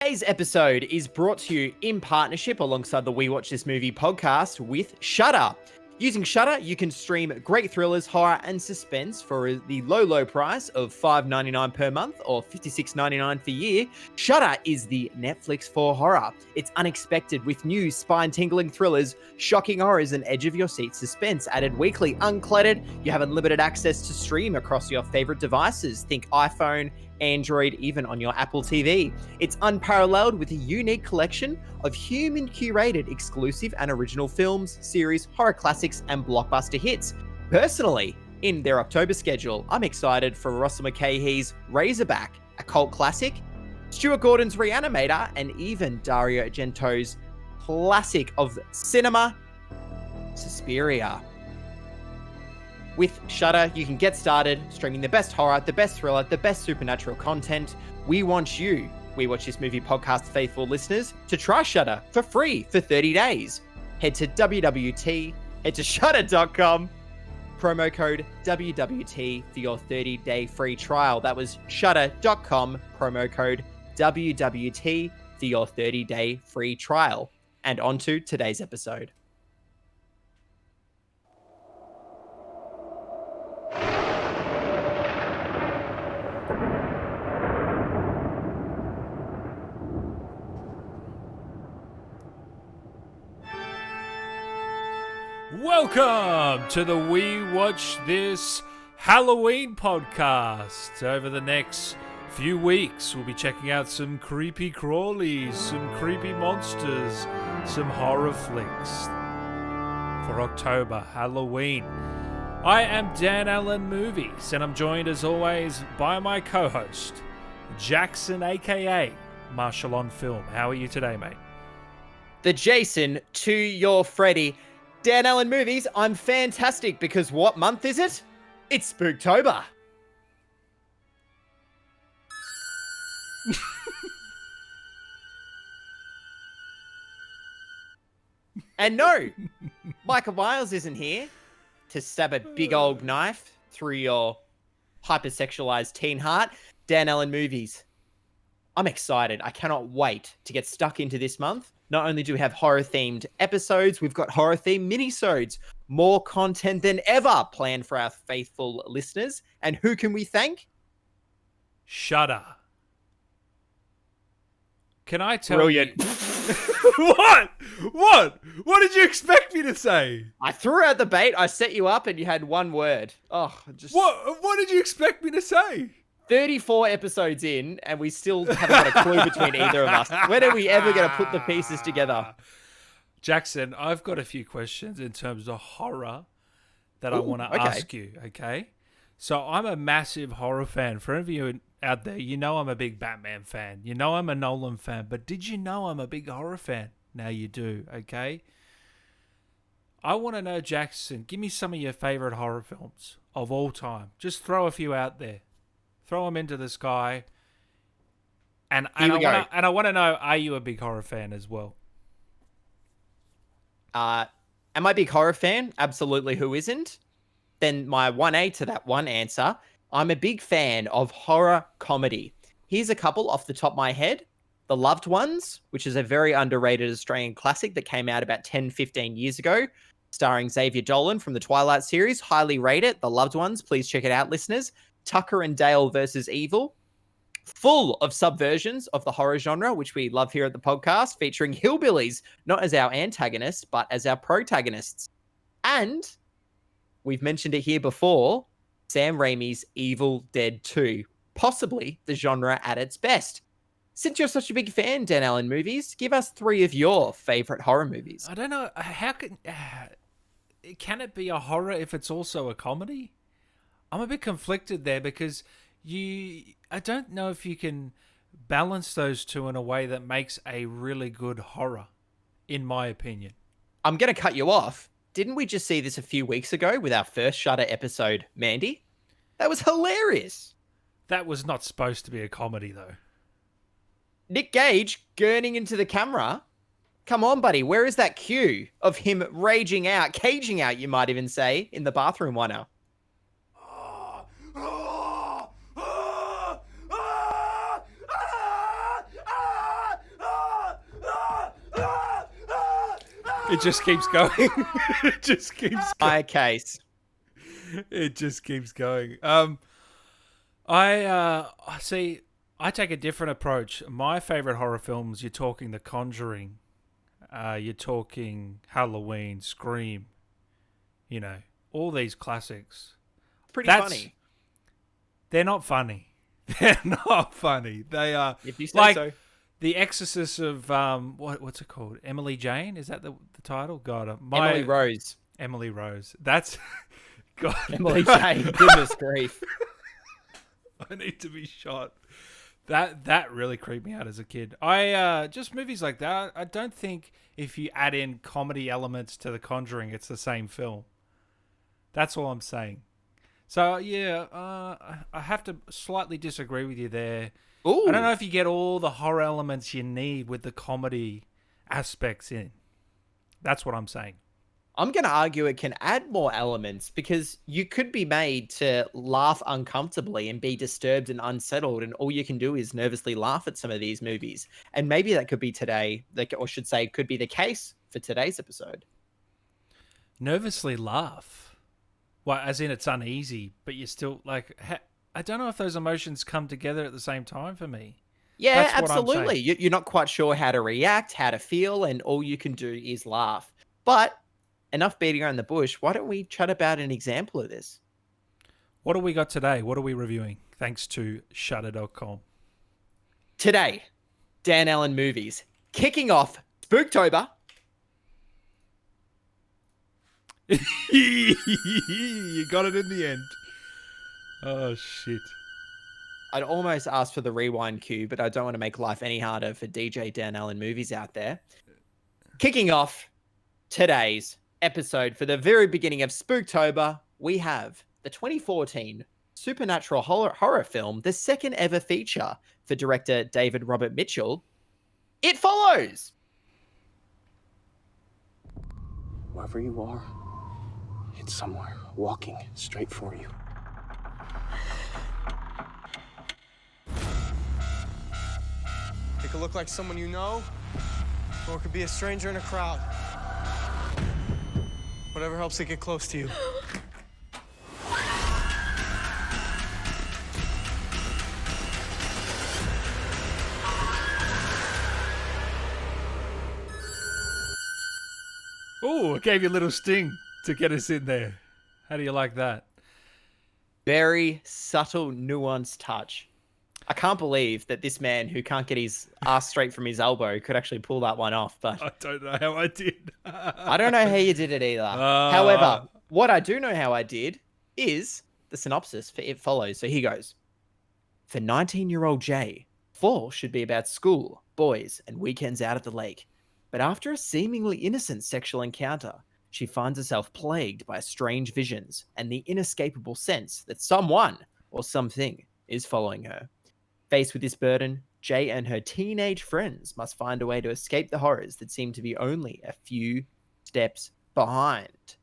Today's episode is brought to you in partnership alongside the We Watch This Movie podcast with Shudder. Using Shudder, you can stream great thrillers, horror, and suspense for the low price of $5.99 per month or $56.99 for a year. Shudder is the Netflix for horror. It's unexpected with new spine-tingling thrillers, shocking horrors, and edge-of-your-seat suspense added weekly. Uncluttered, you have unlimited access to stream across your favorite devices. Think iPhone, Android, even on your Apple TV. It's unparalleled with a unique collection of human-curated exclusive and original films, series, horror classics, and blockbuster hits. Personally, in their October schedule, I'm excited for Russell Mulcahy's Razorback, a cult classic, Stuart Gordon's Reanimator, and even Dario Argento's classic of cinema, Suspiria. With Shudder, you can get started streaming the best horror, the best thriller, the best supernatural content. We want you, We Watch This Movie podcast faithful listeners, to try Shudder for free for 30 days. Head to shudder.com, promo code WWT for your 30-day free trial. That was shudder.com, promo code WWT for your 30-day free trial. And on to today's episode. Welcome to the We Watch This Halloween podcast. Over the next few weeks, we'll be checking out some creepy crawlies, some creepy monsters, some horror flicks for October, Halloween. I am Dan Allen Movies, and I'm joined as always by my co-host, Jackson, aka Marshall on Film. How are you today, mate? The Jason to your Freddy. Dan Allen Movies, I'm fantastic because what month is it? It's Spooktober. And no, Michael Myers isn't here to stab a big old knife through your hypersexualized teen heart. Dan Allen Movies, I'm excited. I cannot wait to get stuck into this month. Not only do we have horror-themed episodes, we've got horror-themed minisodes. More content than ever planned for our faithful listeners. And who can we thank? Shudder. Can I tell Brilliant. you... What? What did you expect me to say? I threw out the bait, I set you up, and you had one word. Oh, just... What did you expect me to say? 34 episodes in, and we still haven't got a clue between either of us. When are we ever going to put the pieces together? Jackson, I've got a few questions in terms of horror that I want to ask you, okay? So I'm a massive horror fan. For any of you out there, you know I'm a big Batman fan. You know I'm a Nolan fan. But did you know I'm a big horror fan? Now you do, okay? I want to know, Jackson, give me some of your favorite horror films of all time. Just throw a few out there. Throw them into the sky. And I want to know, are you a big horror fan as well? Am I a big horror fan? Absolutely, who isn't? Then my 1A to that one answer, I'm a big fan of horror comedy. Here's a couple off the top of my head. The Loved Ones, which is a very underrated Australian classic that came out about 10, 15 years ago, starring Xavier Dolan from the Twilight series. Highly rate it. The Loved Ones. Please check it out, listeners. Tucker and Dale versus Evil. Full of subversions of the horror genre, which we love here at the podcast, featuring hillbillies, not as our antagonists, but as our protagonists. And we've mentioned it here before, Sam Raimi's Evil Dead 2, possibly the genre at its best. Since you're such a big fan, Dan Allen Movies, give us 3 of your favorite horror movies. I don't know. How can it be a horror if it's also a comedy? I'm a bit conflicted there because I don't know if you can balance those two in a way that makes a really good horror, in my opinion. I'm going to cut you off. Didn't we just see this a few weeks ago with our first Shudder episode, Mandy? That was hilarious. That was not supposed to be a comedy, though. Nick Gage gurning into the camera. Come on, buddy. Where is that cue of him raging out, caging out, you might even say, in the bathroom one hour? It just keeps going. It just keeps going. My case. It just keeps going. I see. I take a different approach. My favorite horror films. You're talking The Conjuring. You're talking Halloween, Scream. You know, all these classics. Pretty funny. They're not funny. They're not funny. They are. If you say like so. The Exorcist of what's it called? Emily Jane? Is that the title? God, Emily Rose. Emily Rose. That's God. Emily Jane. Goodness grief. I need to be shot. That really creeped me out as a kid. I just movies like that. I don't think if you add in comedy elements to The Conjuring, it's the same film. That's all I'm saying. So yeah, I have to slightly disagree with you there. Ooh. I don't know if you get all the horror elements you need with the comedy aspects in. That's what I'm saying. I'm going to argue it can add more elements because you could be made to laugh uncomfortably and be disturbed and unsettled, and all you can do is nervously laugh at some of these movies. And maybe that could be today, or should say, could be the case for today's episode. Nervously laugh? Well, as in it's uneasy, but you're still like... I don't know if those emotions come together at the same time for me. Yeah, That's what I'm absolutely. saying. You're not quite sure how to react, how to feel, and all you can do is laugh. But enough beating around the bush. Why don't we chat about an example of this? What do we got today? What are we reviewing? Thanks to Shudder.com. Today, Dan Allen movies. Kicking off Spooktober. You got it in the end. Oh, shit. I'd almost ask for the rewind cue, but I don't want to make life any harder for DJ Dan Allen movies out there. Kicking off today's episode for the very beginning of Spooktober, we have the 2014 supernatural horror film, the second ever feature for director David Robert Mitchell. It Follows. Wherever you are, it's somewhere walking straight for you. It could look like someone you know, or it could be a stranger in a crowd. Whatever helps it get close to you. Oh, it gave you a little sting to get us in there. How do you like that? Very subtle, nuanced touch. I can't believe that this man who can't get his ass straight from his elbow could actually pull that one off. But I don't know how I did. I don't know how you did it either. However, what I do know how I did is the synopsis for It Follows. So here goes. For 19-year-old Jay, fall should be about school, boys, and weekends out at the lake. But after a seemingly innocent sexual encounter, she finds herself plagued by strange visions and the inescapable sense that someone or something is following her. Faced with this burden, Jay and her teenage friends must find a way to escape the horrors that seem to be only a few steps behind.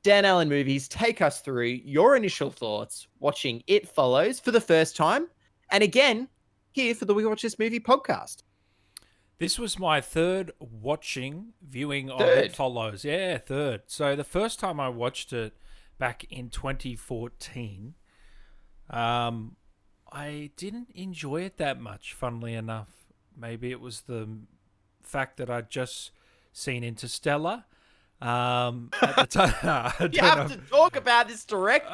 Dan Allen movies, take us through your initial thoughts watching It Follows for the first time, and again, here for the We Watch This Movie podcast. This was my third viewing of It Follows. Yeah, third. So the first time I watched it back in 2014, I didn't enjoy it that much, funnily enough. Maybe it was the fact that I'd just seen Interstellar. At the time, you have to talk about this director.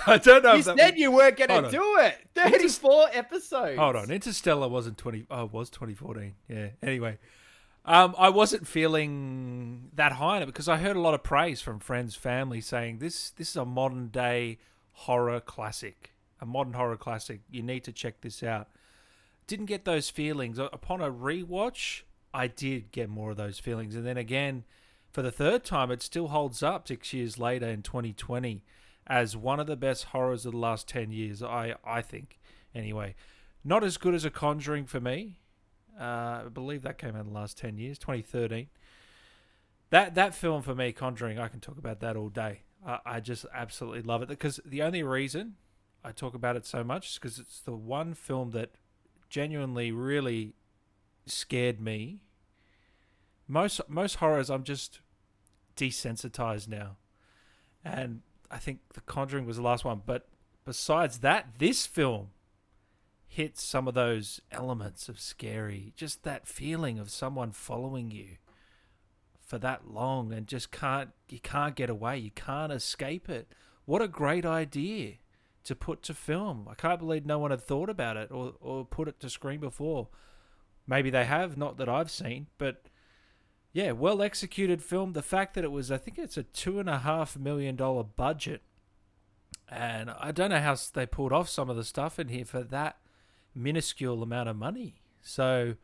I don't know. You said you weren't going to do it. 34 episodes. Hold on. Interstellar wasn't 20. Oh, it was 2014. Yeah. Anyway, I wasn't feeling that high on it because I heard a lot of praise from friends, family saying this is a modern day horror classic. A modern horror classic. You need to check this out. Didn't get those feelings. Upon a rewatch, I did get more of those feelings. And then again, for the third time, it still holds up 6 years later in 2020 as one of the best horrors of the last 10 years, I think. Anyway, not as good as A Conjuring for me. I believe that came out in the last 10 years, 2013. That film for me, Conjuring, I can talk about that all day. I just absolutely love it because the only reason I talk about it so much is because it's the one film that genuinely really scared me Most horrors, I'm just desensitized now, and I think The Conjuring was the last one. But besides that, this film hits some of those elements of scary, just that feeling of someone following you for that long and just you can't get away, you can't escape it. What a great idea to put to film. I can't believe no one had thought about it or put it to screen before. Maybe they have, not that I've seen, but yeah, well executed film. The fact that it was, I think it's a $2.5 million budget, and I don't know how they pulled off some of the stuff in here for that minuscule amount of money. So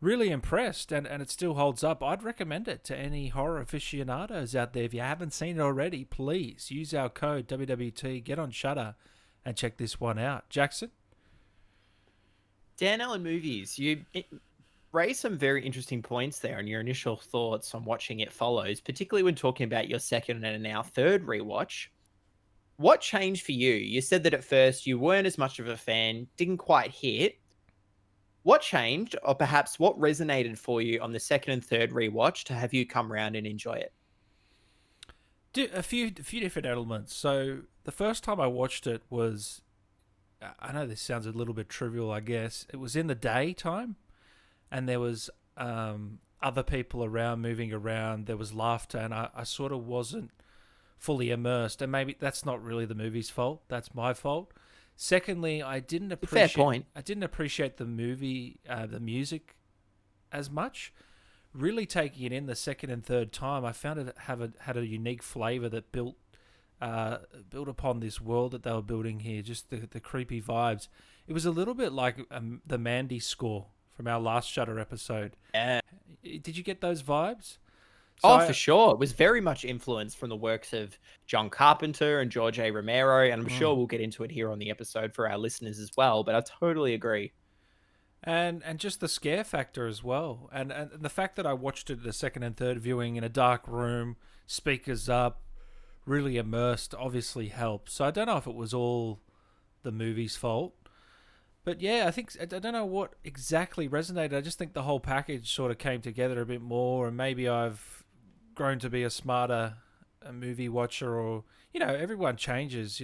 really impressed, and it still holds up. I'd recommend it to any horror aficionados out there. If you haven't seen it already, please use our code WWT, get on Shudder and check this one out. Jackson? Dan Allen Movies, you raised some very interesting points there, and your initial thoughts on watching It Follows, particularly when talking about your second and now third rewatch. What changed for you? You said that at first you weren't as much of a fan, didn't quite hit. What changed, or perhaps what resonated for you on the second and third rewatch to have you come around and enjoy it? A few different elements. So the first time I watched it was, I know this sounds a little bit trivial, I guess. It was in the daytime, and there was other people around, moving around. There was laughter, and I sort of wasn't fully immersed. And maybe that's not really the movie's fault. That's my fault. Secondly, I didn't appreciate. Fair point. I didn't appreciate the movie, the music, as much. Really taking it in the second and third time, I found it had a unique flavor that built upon this world that they were building here. Just the creepy vibes. It was a little bit like the Mandy score from our last Shudder episode. Yeah. Did you get those vibes? So for sure. It was very much influenced from the works of John Carpenter and George A. Romero, and I'm sure we'll get into it here on the episode for our listeners as well, but I totally agree. And just the scare factor as well. And the fact that I watched it the second and third viewing in a dark room, speakers up, really immersed, obviously helped. So I don't know if it was all the movie's fault. But yeah, I don't know what exactly resonated. I just think the whole package sort of came together a bit more, and maybe I've grown to be a smarter movie watcher, or, everyone changes,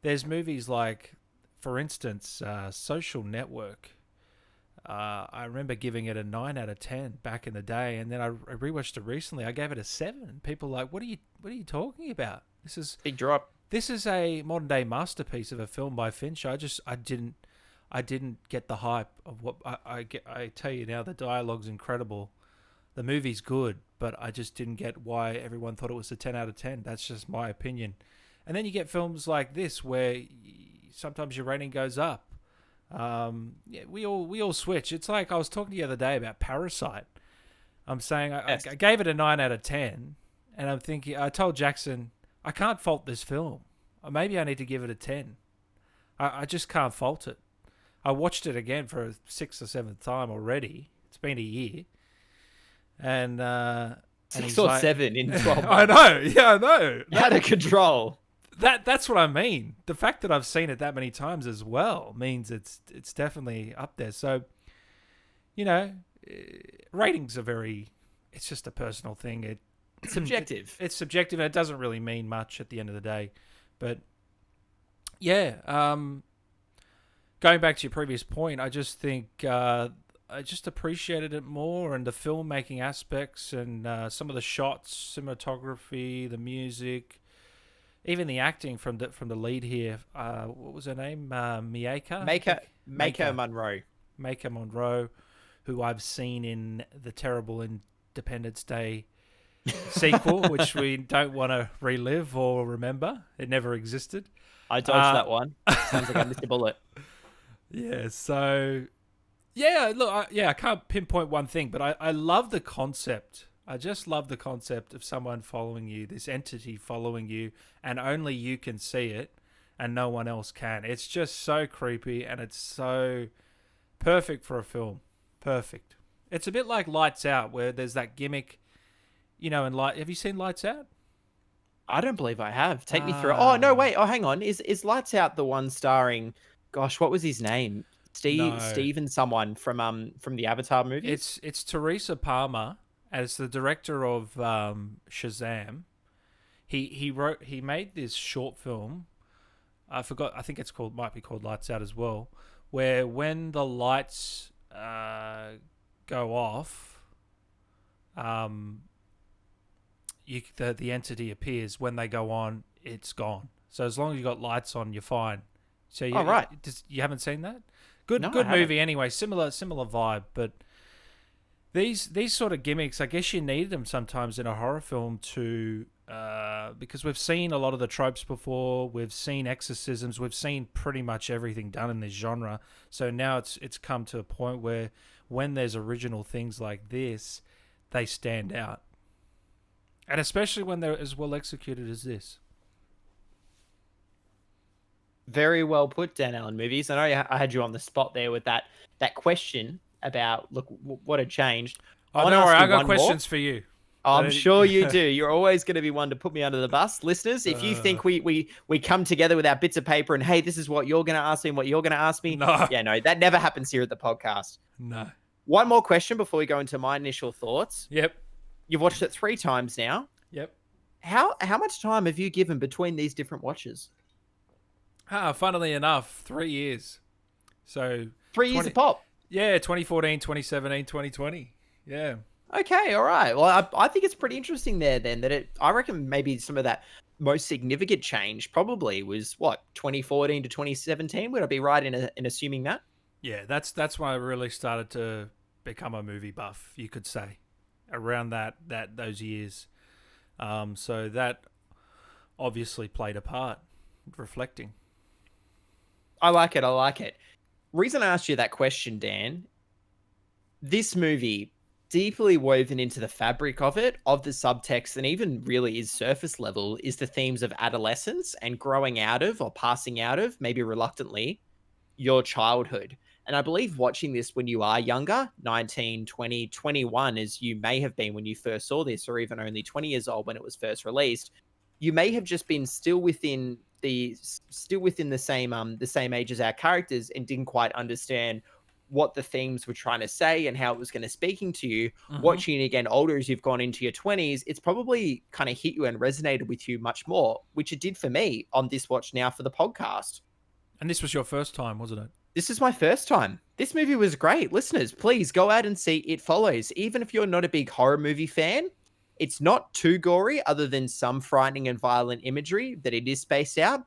There's movies like, for instance, Social Network. I remember giving it a 9 out of 10 back in the day, and then I rewatched it recently. I gave it a 7. People were like, what are you talking about? This is big drop. This is a modern day masterpiece of a film by Fincher. I didn't get the hype of what I get. I tell you now, the dialogue's incredible. The movie's good, but I just didn't get why everyone thought it was a 10 out of 10. That's just my opinion. And then you get films like this where sometimes your rating goes up. We all switch. It's like I was talking to you the other day about Parasite. I'm saying I gave it a 9 out of 10, and I'm thinking, I told Jackson, I can't fault this film. Or maybe I need to give it a 10. I just can't fault it. I watched it again for a 6th or 7th time already. It's been a year. And 6 or 7 in 12 months. I know. Yeah, I know. Out of control. That's what I mean. The fact that I've seen it that many times as well means it's definitely up there. So, ratings are it's just a personal thing. It's subjective. It's subjective, and it doesn't really mean much at the end of the day. But yeah, going back to your previous point, I just think I just appreciated it more, and the filmmaking aspects, and some of the shots, cinematography, the music, even the acting from the lead here. What was her name? Maika Monroe. Maika Monroe, who I've seen in the terrible Independence Day sequel, which we don't want to relive or remember. It never existed. I dodged that one. Sounds like I missed a bullet. Yeah, so yeah, look, I can't pinpoint one thing, but I love the concept. I just love the concept of someone following you, this entity following you, and only you can see it, and no one else can. It's just so creepy, and it's so perfect for a film. Perfect. It's a bit like Lights Out, where there's that gimmick, in have you seen Lights Out? I don't believe I have. Take me through. Oh, no, wait. Oh, hang on. Is Lights Out the one starring, gosh, what was his name? Steve and someone from the Avatar movie? It's Teresa Palmer as the director of Shazam. He made this short film. I forgot. I think might be called Lights Out as well. Where when the lights go off, the entity appears. When they go on, it's gone. So as long as you got lights on, you're fine. So you haven't seen that? Good movie anyway. Similar vibe, but these sort of gimmicks, I guess you need them sometimes in a horror film to because we've seen a lot of the tropes before. We've seen exorcisms. We've seen pretty much everything done in this genre. So now it's come to a point where when there's original things like this, they stand out. And especially when they're as well executed as this. Very well put, Dan Allen Movies. I know I had you on the spot there with that question about, look, what had changed. Oh, don't worry, I got questions for you. I'm sure you do. You're always going to be one to put me under the bus. Listeners, if you think we come together with our bits of paper and, hey, this is what you're going to ask me and what you're going to ask me. No. Yeah, no, that never happens here at the podcast. No. One more question before we go into my initial thoughts. Yep. You've watched it 3 times now. Yep. How much time have you given between these different watches? Funnily enough, 3 years. So 3 years a pop. Yeah, 2014, 2017, 2020. Yeah. Okay, all right. Well, I think it's pretty interesting there then that I reckon maybe some of that most significant change probably was 2014 to 2017. Would I be right in assuming that? Yeah, that's when I really started to become a movie buff, you could say, around those years. So that obviously played a part, reflecting. I like it. Reason I asked you that question, Dan, this movie deeply woven into the fabric of the subtext, and even really is surface level, is the themes of adolescence and growing out of or passing out of, maybe reluctantly, your childhood. And I believe watching this when you are younger, 19, 20, 21, as you may have been when you first saw this, or even only 20 years old when it was first released, you may have just been still within the same age as our characters and didn't quite understand what the themes were trying to say and how it was going to speaking to you. Watching it again older as you've gone into your 20s, it's probably kind of hit you and resonated with you much more, which it did for me on this watch now for the podcast. And this was your first time, wasn't it? This is my first time. This movie was great. Listeners, please go out and see It Follows. Even if you're not a big horror movie fan, it's not too gory other than some frightening and violent imagery that it is spaced out.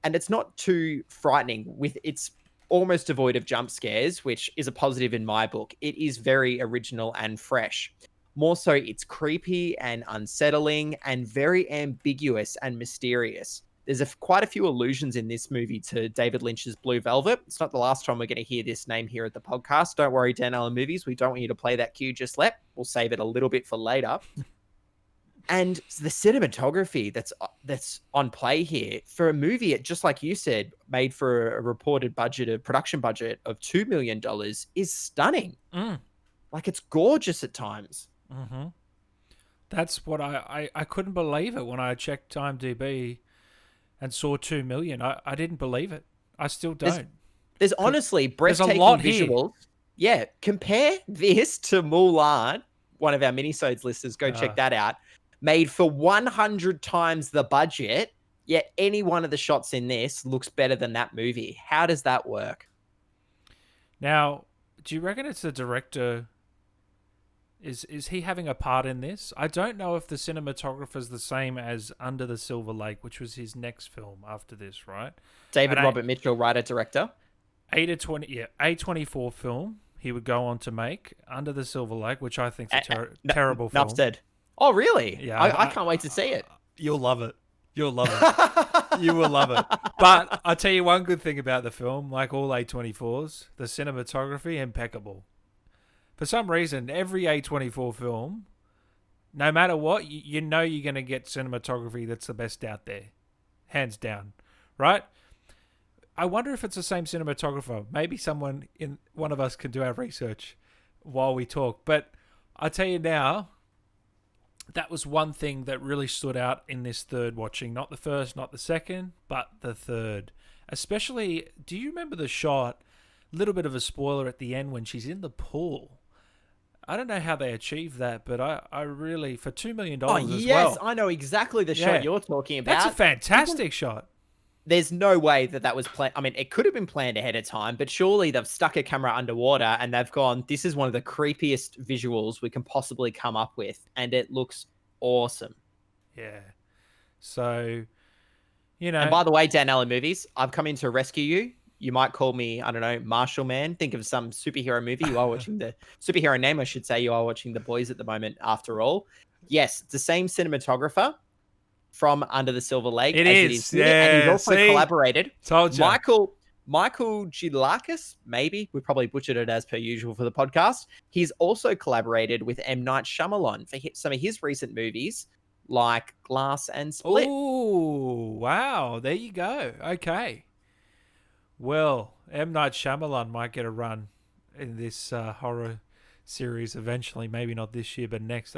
And it's not too frightening it's almost devoid of jump scares, which is a positive in my book. It is very original and fresh. More so, it's creepy and unsettling and very ambiguous and mysterious. There's quite a few allusions in this movie to David Lynch's Blue Velvet. It's not the last time we're going to hear this name here at the podcast. Don't worry, Dan Allen Movies. We don't want you to play that cue just yet. We'll save it a little bit for later. And the cinematography that's on play here for a movie, just like you said, made for a reported production budget of $2 million is stunning. Like, it's gorgeous at times. Mm-hmm. That's what I couldn't believe it when I checked IMDb and saw 2 million. I didn't believe it. I still don't. There's honestly breathtaking visuals. Yeah, compare this to Mulan. One of our minisodes listeners, go check that out. Made for 100 times the budget, yet any one of the shots in this looks better than that movie. How does that work? Now, do you reckon it's the director? Is he having a part in this? I don't know if the cinematographer's the same as Under the Silver Lake, which was his next film after this, right? David Robert Mitchell, writer-director. A24 film he would go on to make, Under the Silver Lake, which I think is a terrible film. Enough said. Oh, really? Yeah, I can't wait to see it. You'll love it. You'll love it. You will love it. But I'll tell you one good thing about the film, like all A24s, the cinematography, impeccable. For some reason, every A24 film, no matter what, you know you're going to get cinematography that's the best out there. Hands down. Right? I wonder if it's the same cinematographer. Maybe one of us can do our research while we talk. But I'll tell you now, that was one thing that really stood out in this third watching. Not the first, not the second, but the third. Especially, do you remember the shot, little bit of a spoiler at the end when she's in the pool? I don't know how they achieved that, but I really, for $2 million Oh, as yes, well. I know exactly the shot you're talking about. That's a fantastic shot. There's no way that was planned. I mean, it could have been planned ahead of time, but surely they've stuck a camera underwater and they've gone, this is one of the creepiest visuals we can possibly come up with. And it looks awesome. Yeah. So, And by the way, Dan Allen movies, I've come in to rescue you. You might call me, I don't know, Marshall Man. Think of some superhero movie. You are watching the superhero name, I should say. You are watching The Boys at the moment, after all. Yes, it's the same cinematographer from Under the Silver Lake. It is. Yeah. And he's also collaborated. Told you. Michael Gilakis, maybe. We probably butchered it as per usual for the podcast. He's also collaborated with M. Night Shyamalan for some of his recent movies, like Glass and Split. Oh, wow. There you go. Okay. Well, M. Night Shyamalan might get a run in this horror series eventually. Maybe not this year, but next.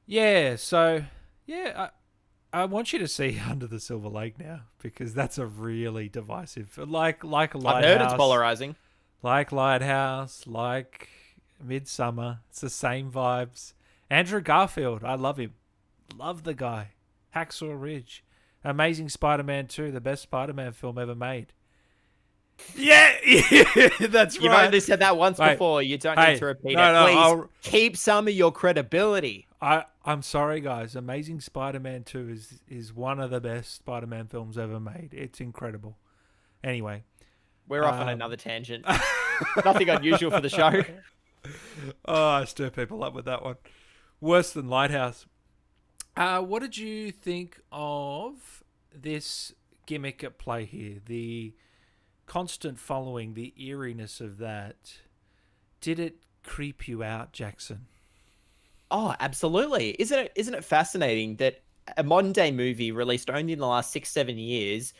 Yeah, so, yeah, I want you to see Under the Silver Lake now, because that's a really divisive, like a Lighthouse. I've heard it's polarizing. Like Lighthouse, like Midsummer. It's the same vibes. Andrew Garfield, I love him. Love the guy. Hacksaw Ridge. Amazing Spider-Man 2, the best Spider-Man film ever made. Yeah, that's right. You've only said that once before. You don't need to repeat it. Please keep some of your credibility. I'm sorry, guys. Amazing Spider-Man 2 is one of the best Spider-Man films ever made. It's incredible. Anyway. We're off on another tangent. Nothing unusual for the show. Oh, I stir people up with that one. Worse than Lighthouse. What did you think of this gimmick at play here? The constant following, the eeriness of that. Did it creep you out, Jackson? Oh, absolutely. Isn't it fascinating that a modern day movie released only in the last 6-7 years,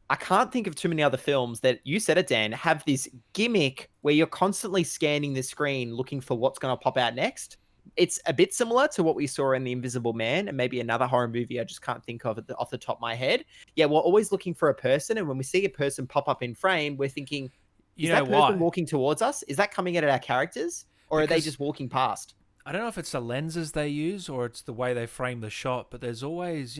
I can't think of too many other films that, you said it, Dan, have this gimmick where you're constantly scanning the screen looking for what's going to pop out next. It's a bit similar to what we saw in The Invisible Man and maybe another horror movie I just can't think of off the top of my head. Yeah, we're always looking for a person, and when we see a person pop up in frame, we're thinking, is that person walking towards us? Is that coming at our characters? Or are they just walking past? I don't know if it's the lenses they use or it's the way they frame the shot, but there's always,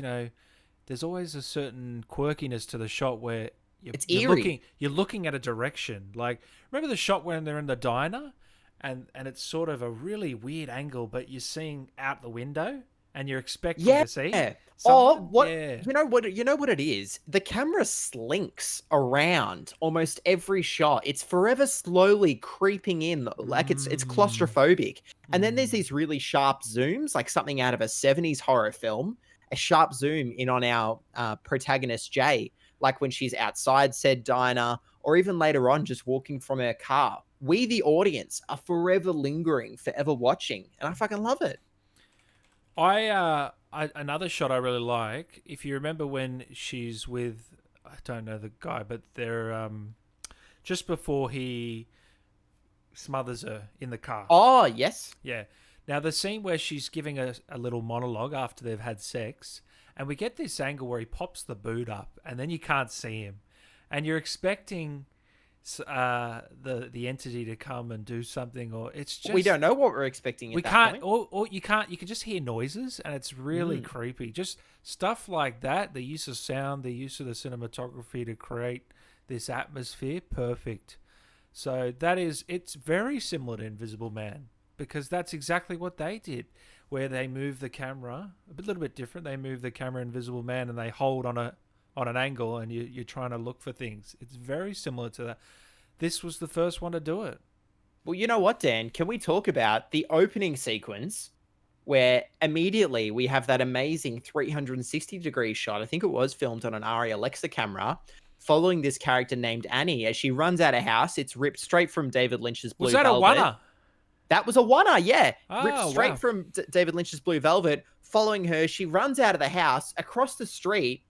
there's always a certain quirkiness to the shot where you're looking at a direction. Like, remember the shot when they're in the diner? And it's sort of a really weird angle, but you're seeing out the window and you're expecting to see. You know what it is? The camera slinks around almost every shot. It's forever slowly creeping in, like it's claustrophobic. And then there's these really sharp zooms, like something out of a 70s horror film. A sharp zoom in on our protagonist Jay, like when she's outside said diner, or even later on just walking from her car. We, the audience, are forever lingering, forever watching, and I fucking love it. Another shot I really like, if you remember when she's with, I don't know the guy, but they're just before he smothers her in the car. Oh, yes. Yeah. Now, the scene where she's giving a little monologue after they've had sex, and we get this angle where he pops the boot up, and then you can't see him. And you're expecting the entity to come and do something, or it's just... We don't know what we're expecting at that point. Or you can't... You can just hear noises, and it's really creepy. Just stuff like that, the use of sound, the use of the cinematography to create this atmosphere, perfect. So it's very similar to Invisible Man, because that's exactly what they did, where they move the camera a little bit different. They move the camera Invisible Man and they hold on an angle, and you're trying to look for things. It's very similar to that. This was the first one to do it. Well, you know what, Dan? Can we talk about the opening sequence where immediately we have that amazing 360-degree shot? I think it was filmed on an Arri Alexa camera, following this character named Annie as she runs out of house. It's ripped straight from David Lynch's Blue Velvet. Was that a one-er? That was a one-er, yeah. Oh, ripped straight from David Lynch's Blue Velvet. Following her, she runs out of the house, across the street,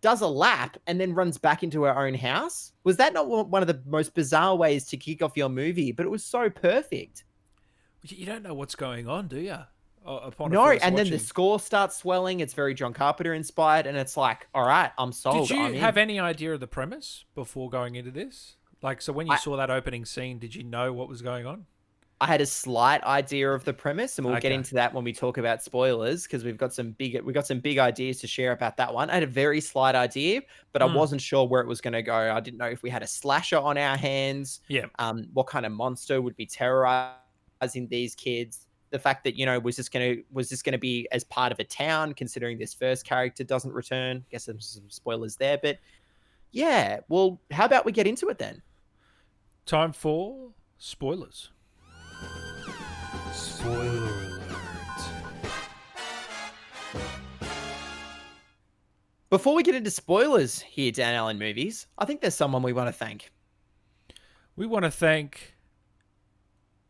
does a lap, and then runs back into her own house. Was that not one of the most bizarre ways to kick off your movie? But it was so perfect. You don't know what's going on, do you? Then the score starts swelling. It's very John Carpenter inspired, and it's like, all right, I'm sold. Did you have any idea of the premise before going into this? Like, so when you saw that opening scene, did you know what was going on? I had a slight idea of the premise, and we'll get Okay. into that when we talk about spoilers, because we've got some big ideas to share about that one. I had a very slight idea, but I wasn't sure where it was going to go. I didn't know if we had a slasher on our hands. Yeah. What kind of monster would be terrorizing these kids? The fact that, was this gonna be as part of a town, considering this first character doesn't return? I guess there's some spoilers there, but yeah. Well, how about we get into it then? Time for spoilers. Spoiler alert. Before we get into spoilers here, Dan Allen Movies, I think there's someone we want to thank. We want to thank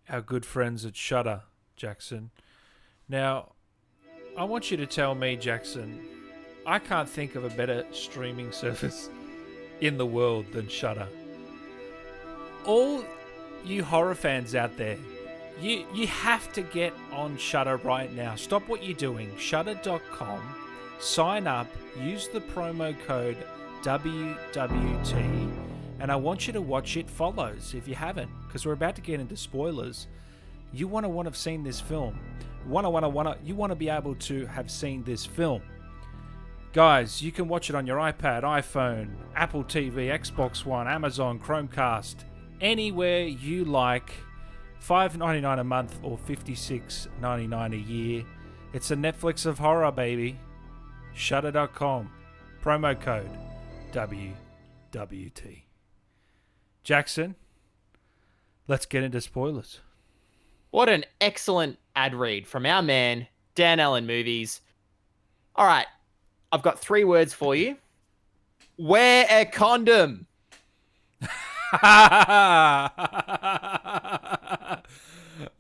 our good friends at Shudder, Jackson. Now, I want you to tell me, Jackson, I can't think of a better streaming service in the world than Shudder. All you horror fans out there, you have to get on Shudder right now. Stop what you're doing. Shudder.com. Sign up. Use the promo code WWT. And I want you to watch It Follows if you haven't, because we're about to get into spoilers. You want to have seen this film. You want to be able to have seen this film. Guys, you can watch it on your iPad, iPhone, Apple TV, Xbox One, Amazon, Chromecast, anywhere you like. $5.99 a month or $56.99 a year. It's a Netflix of horror, baby. Shudder.com. Promo code WWT. Jackson, let's get into spoilers. What an excellent ad read from our man, Dan Allen Movies. All right, I've got 3 words for you. Wear a condom.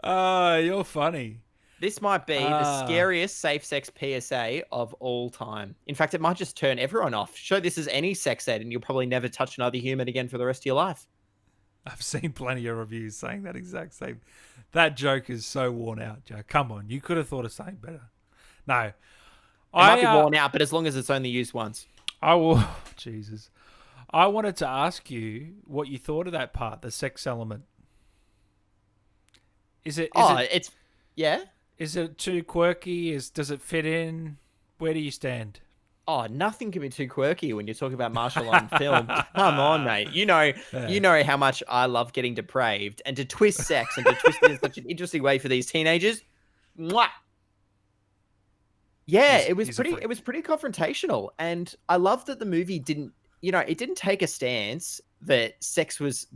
You're funny. This might be the scariest safe sex PSA of all time. In fact, it might just turn everyone off. Show this as any sex ed and you'll probably never touch another human again for the rest of your life. I've seen plenty of reviews saying that exact same. That joke is so worn out, Joe. Come on, you could have thought of something better. No. It might be worn out, but as long as it's only used once. I will. Jesus. I wanted to ask you what you thought of that part, the sex element. Is it too quirky? Does it fit in? Where do you stand? Oh, nothing can be too quirky when you're talking about martial art and film. Come on, mate. You know how much I love getting depraved, and to twist sex and to twist it in such an interesting way for these teenagers. Mwah! Yeah, it was pretty confrontational, and I love that the movie didn't take a stance that sex was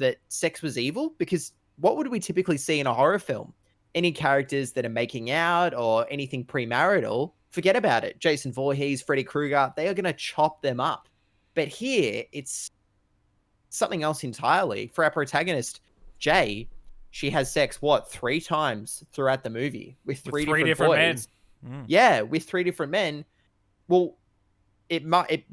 evil, because what would we typically see in a horror film? Any characters that are making out or anything premarital, forget about it. Jason Voorhees, Freddy Krueger, they are going to chop them up. But here, it's something else entirely. For our protagonist, Jay, she has sex, 3 times throughout the movie with three different boys. Men. Yeah, with 3 different men. Well, it might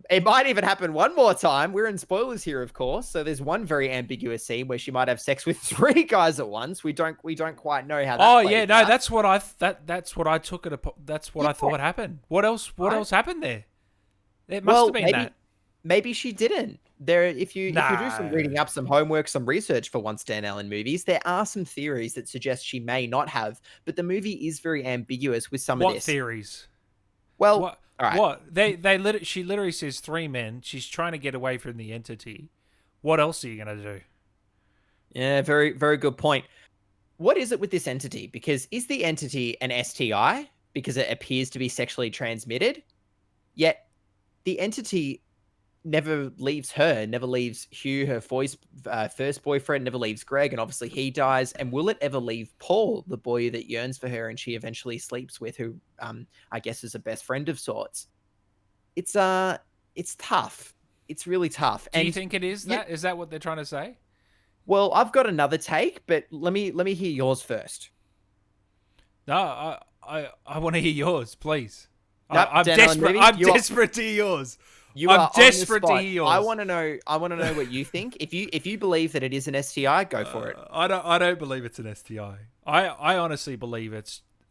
even happen one more time. We're in spoilers here, of course. So there's one very ambiguous scene where she might have sex with 3 guys at once. We don't quite know how that plays out. That's what I took it. That's what I thought happened. What else else happened there? It must have been that. Maybe she didn't. If you do some reading up, some homework, some research for once Dan Allen Movies, there are some theories that suggest she may not have, but the movie is very ambiguous with some of this. What theories? Well, what? All right. What? She literally says 3 men. She's trying to get away from the entity. What else are you going to do? Yeah, very, very good point. What is it with this entity? Because is the entity an STI? Because it appears to be sexually transmitted? Yet the entity never leaves her, never leaves Hugh, her first boyfriend, never leaves Greg, and obviously he dies. And will it ever leave Paul, the boy that yearns for her and she eventually sleeps with, who I guess is a best friend of sorts? It's tough. It's really tough. Do you think it is that? Is that what they're trying to say? Well, I've got another take, but let me hear yours first. No, I want to hear yours, please. Nope, I'm desperate. I'm desperate to hear yours. I'm desperate to hear yours. I want to know what you think. If you believe that it is an STI, go for it. I don't believe it's an STI. I honestly believe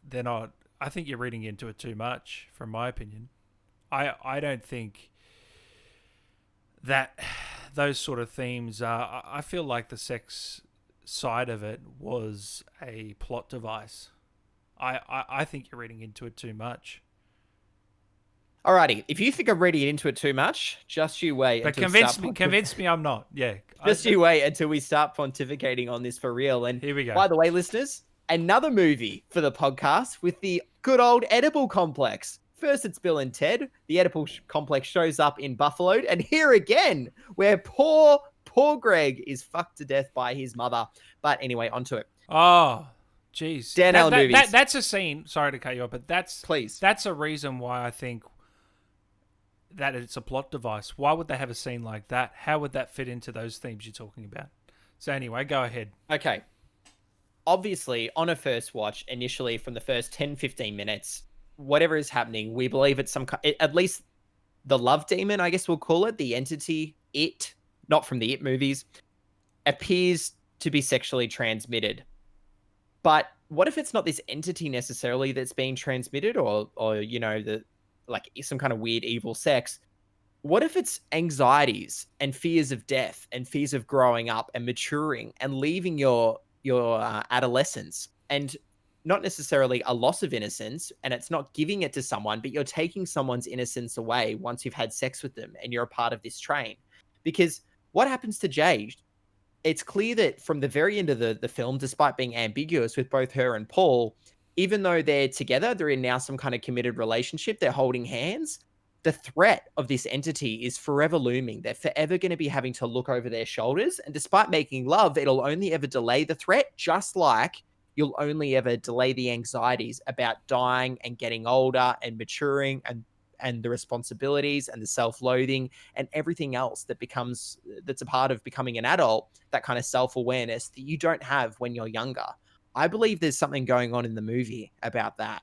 they're not. I think you're reading into it too much, from my opinion. I don't think that those sort of themes are. I feel like the sex side of it was a plot device. I think you're reading into it too much. Alrighty, if you think I'm reading into it too much, just you wait. But convince me I'm not. Yeah. You wait until we start pontificating on this for real. And here we go. By the way, listeners, another movie for the podcast with the good old edible complex. First, it's Bill and Ted. The edible complex shows up in Buffalo. And here again, where poor Greg is fucked to death by his mother. But anyway, onto it. Oh, jeez. Dan Allen movies. That's a scene. Sorry to cut you off, but that's a reason why I think that it's a plot device. Why would they have a scene like that? How would that fit into those themes you're talking about? So anyway, go ahead. Okay. Obviously, on a first watch, initially from the first 10, 15 minutes, whatever is happening, we believe it's at least the love demon, I guess we'll call it, the entity, it, not from the It movies, appears to be sexually transmitted. But what if it's not this entity necessarily that's being transmitted or like some kind of weird evil sex? What if it's anxieties and fears of death and fears of growing up and maturing and leaving your adolescence, and not necessarily a loss of innocence, and it's not giving it to someone, but you're taking someone's innocence away once you've had sex with them and you're a part of this train? Because what happens to Jay? It's clear that from the very end of the film, despite being ambiguous with both her and Paul, even though they're together, they're in now some kind of committed relationship, they're holding hands, the threat of this entity is forever looming. They're forever going to be having to look over their shoulders. And despite making love, it'll only ever delay the threat, just like you'll only ever delay the anxieties about dying and getting older and maturing and the responsibilities and the self-loathing and everything else that's a part of becoming an adult, that kind of self-awareness that you don't have when you're younger. I believe there's something going on in the movie about that.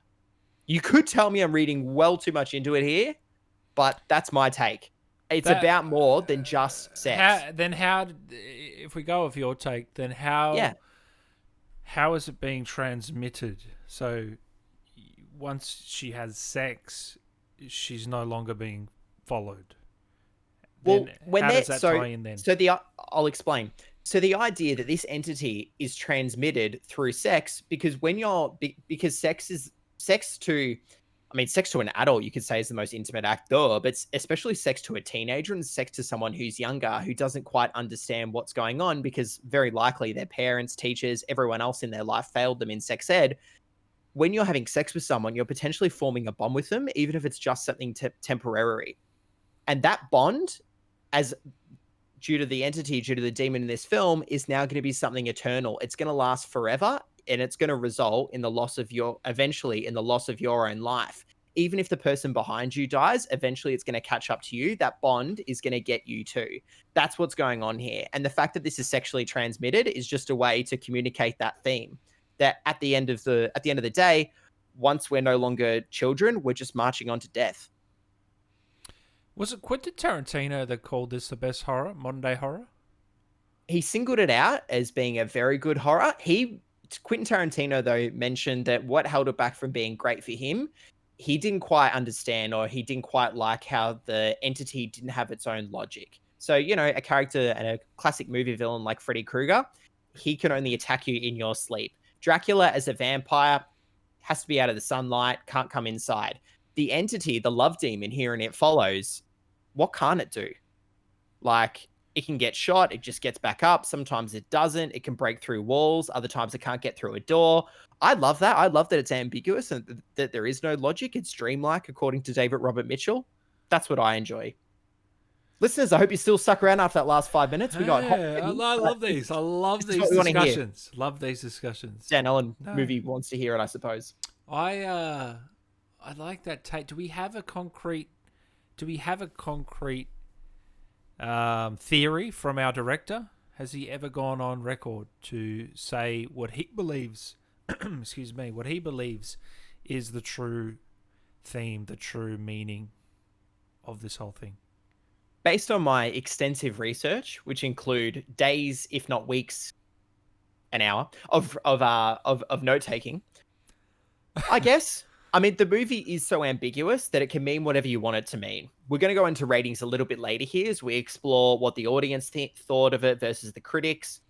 You could tell me I'm reading well too much into it here, but that's my take. It's about more than just sex. If we go with your take, then how is it being transmitted? So once she has sex, she's no longer being followed. Well, how does that tie in then? I'll explain. So the idea that this entity is transmitted through sex, because sex to an adult, you could say, is the most intimate act, but especially sex to a teenager and sex to someone who's younger, who doesn't quite understand what's going on, because very likely their parents, teachers, everyone else in their life failed them in sex ed. When you're having sex with someone, you're potentially forming a bond with them, even if it's just something temporary. And that bond, due to the demon in this film, is now going to be something eternal. It's going to last forever, and it's going to result in eventually in the loss of your own life. Even if the person behind you dies, eventually it's going to catch up to you. That bond is going to get you too. That's what's going on here. And the fact that this is sexually transmitted is just a way to communicate that theme. That at the end of the day, once we're no longer children, we're just marching on to death. Was it Quentin Tarantino that called this the best modern day horror? He singled it out as being a very good horror. Quentin Tarantino, though, mentioned that what held it back from being great for him, he didn't quite understand, or he didn't quite like how the entity didn't have its own logic. So, a character and a classic movie villain like Freddy Krueger, he can only attack you in your sleep. Dracula as a vampire has to be out of the sunlight, can't come inside. The entity, the love demon here in It Follows, what can't it do? Like, it can get shot, it just gets back up. Sometimes it doesn't. It can break through walls. Other times it can't get through a door. I love that. I love that it's ambiguous and that there is no logic. It's dreamlike, according to David Robert Mitchell. That's what I enjoy. Listeners, I hope you still stuck around after that last 5 minutes. We got I love these. I love these discussions. Love these discussions. Dan Allen movie wants to hear it, I suppose. I like that take. Do we have a concrete theory from our director? Has he ever gone on record to say what he believes what he believes is the true theme, the true meaning of this whole thing? Based on my extensive research, which include days, if not weeks, an hour of note taking, I guess. I mean, the movie is so ambiguous that it can mean whatever you want it to mean. We're going to go into ratings a little bit later here as we explore what the audience thought of it versus the critics.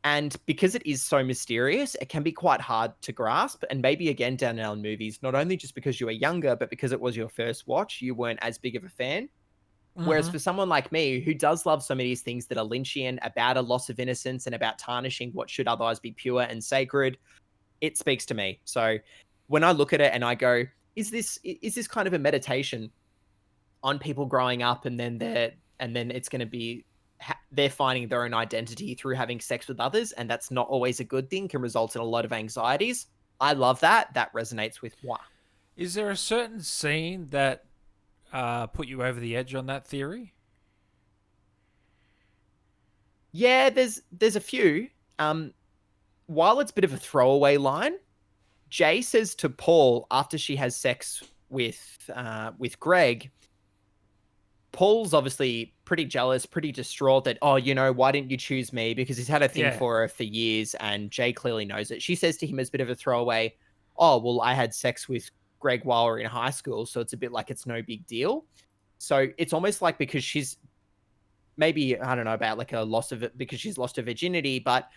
And because it is so mysterious, it can be quite hard to grasp. And maybe again, down now in movies, not only just because you were younger, but because it was your first watch, you weren't as big of a fan. Whereas for someone like me who does love some of these things that are Lynchian about a loss of innocence and about tarnishing what should otherwise be pure and sacred, it speaks to me. So when I look at it and I go, is this kind of a meditation on people growing up and then it's going to be they're finding their own identity through having sex with others, and that's not always a good thing, can result in a lot of anxieties. I love that. That resonates with moi. Is there a certain scene that put you over the edge on that theory? Yeah, there's a few. While it's a bit of a throwaway line, Jay says to Paul after she has sex with Greg, Paul's obviously pretty jealous, pretty distraught that, oh, why didn't you choose me? Because he's had a thing for her for years, and Jay clearly knows it. She says to him as a bit of a throwaway, oh, well, I had sex with Greg while we were in high school, so it's a bit like it's no big deal. So it's almost like because she's maybe, I don't know about like a loss of it because she's lost her virginity, but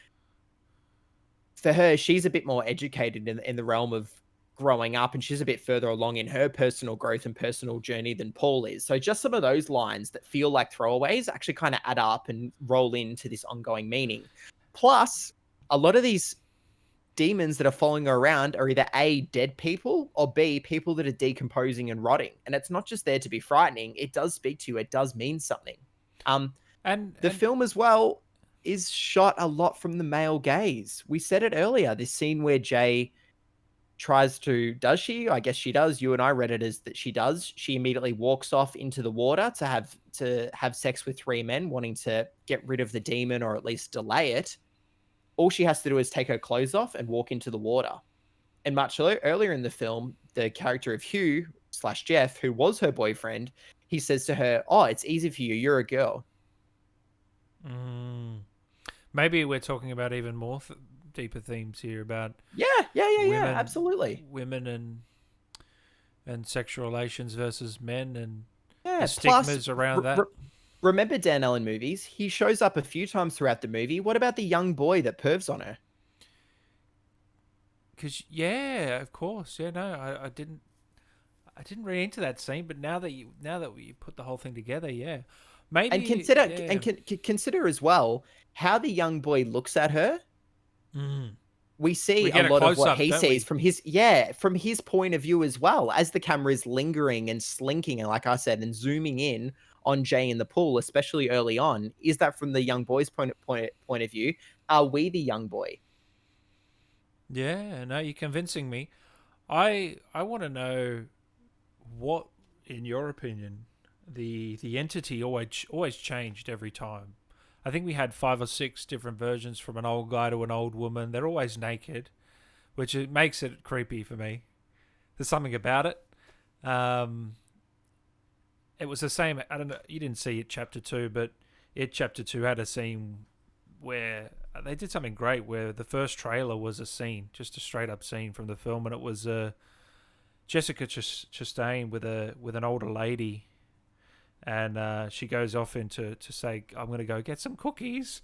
for her, she's a bit more educated in the realm of growing up, and she's a bit further along in her personal growth and personal journey than Paul is. So just some of those lines that feel like throwaways actually kind of add up and roll into this ongoing meaning. Plus, a lot of these demons that are following her around are either A, dead people, or B, people that are decomposing and rotting. And it's not just there to be frightening. It does speak to you. It does mean something. And the film as well is shot a lot from the male gaze. We said it earlier, this scene where Jay tries to, does she? I guess she does. You and I read it as that she does. She immediately walks off into the water to have sex with three men, wanting to get rid of the demon or at least delay it. All she has to do is take her clothes off and walk into the water. And much earlier in the film, the character of Hugh/Jeff, who was her boyfriend, he says to her, oh, it's easy for you. You're a girl. Maybe we're talking about even more deeper themes here about absolutely, women and sexual relations versus men and the stigmas around that. Remember Dan Allen movies? He shows up a few times throughout the movie. What about the young boy that pervs on her? Because of course, no, I didn't read into that scene, but now that you put the whole thing together, maybe. And consider as well how the young boy looks at her. We see a lot of what he sees from his point of view as well, as the camera is lingering and slinking, and like I said, and zooming in on Jay in the pool, especially early on. Is that from the young boy's point of view? Are we the young boy? Yeah, no, you're convincing me. I want to know what, in your opinion, the entity always changed every time. I think we had 5 or 6 different versions, from an old guy to an old woman. They're always naked, which it makes it creepy for me. There's something about it. It was the same. I don't know. You didn't see it chapter 2, but chapter 2 had a scene where they did something great. Where the first trailer was a scene, just a straight up scene from the film, and it was Jessica Chastain with an older lady. And she goes off to say, I'm going to go get some cookies.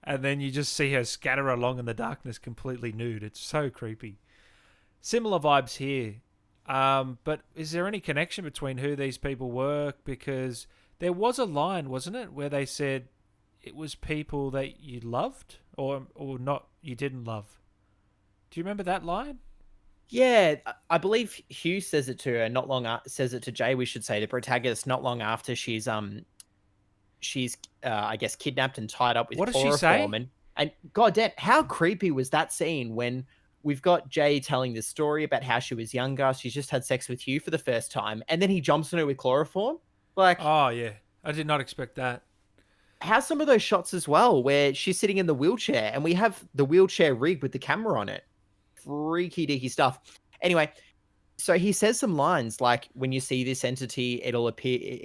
And then you just see her scatter along in the darkness completely nude. It's so creepy. Similar vibes here. But is there any connection between who these people were? Because there was a line, wasn't it, where they said it was people that you loved or not, you didn't love. Do you remember that line? Yeah, I believe Hugh says it to her. Says it to Jay, we should say, the protagonist, not long after she's I guess kidnapped and tied up with chloroform. What does she say? And goddamn, how creepy was that scene when we've got Jay telling this story about how she was younger, she's just had sex with Hugh for the first time, and then he jumps on her with chloroform? Like, oh yeah, I did not expect that. How's some of those shots as well, where she's sitting in the wheelchair and we have the wheelchair rig with the camera on it? Freaky deaky stuff. Anyway, so he says some lines like, when you see this entity, it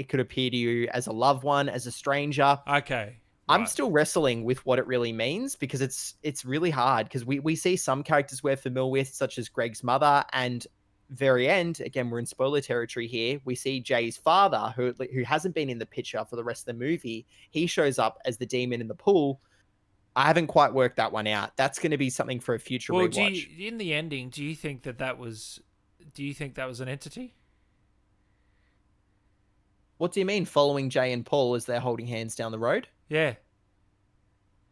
could appear to you as a loved one, as a stranger. Okay. Right. I'm still wrestling with what it really means, because it's really hard, because we see some characters we're familiar with, such as Greg's mother, and very end, again, we're in spoiler territory here, we see Jay's father, who hasn't been in the picture for the rest of the movie. He shows up as the demon in the pool. I haven't quite worked that one out. That's going to be something for a future Well, rewatch. in the ending, do you think that was an entity? What do you mean following Jay and Paul as they're holding hands down the road? Yeah.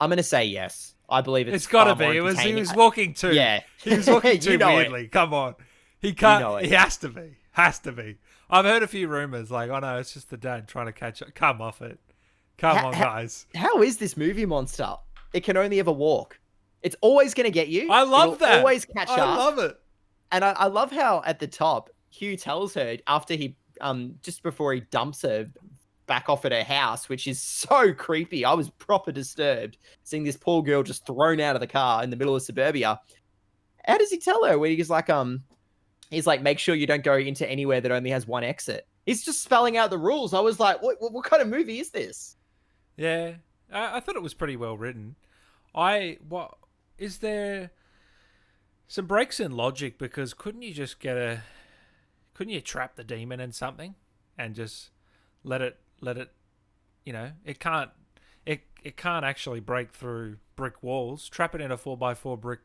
I'm going to say yes. I believe It's got to far more be. He was entertaining. walking too. Yeah. He was walking too You know it. weirdly. Come on. He can't. You know it. He has to be. Has to be. I've heard a few rumors like, oh no, it's just the dad trying to catch up. Come off it. Come on, guys. How is this movie monster? It can only ever walk. It's always going to get you. I love that. Always catch up. I love it. And I love how at the top, Hugh tells her after he, just before he dumps her back off at her house, which is so creepy. I was proper disturbed seeing this poor girl just thrown out of the car in the middle of suburbia. How does he tell her? Where he's like, make sure you don't go into anywhere that only has one exit. He's just spelling out the rules. I was like, what kind of movie is this? Yeah, I thought it was pretty well written. Is there some breaks in logic? Because couldn't you trap the demon in something and just let it, it can't actually break through brick walls. Trap it in a 4x4 brick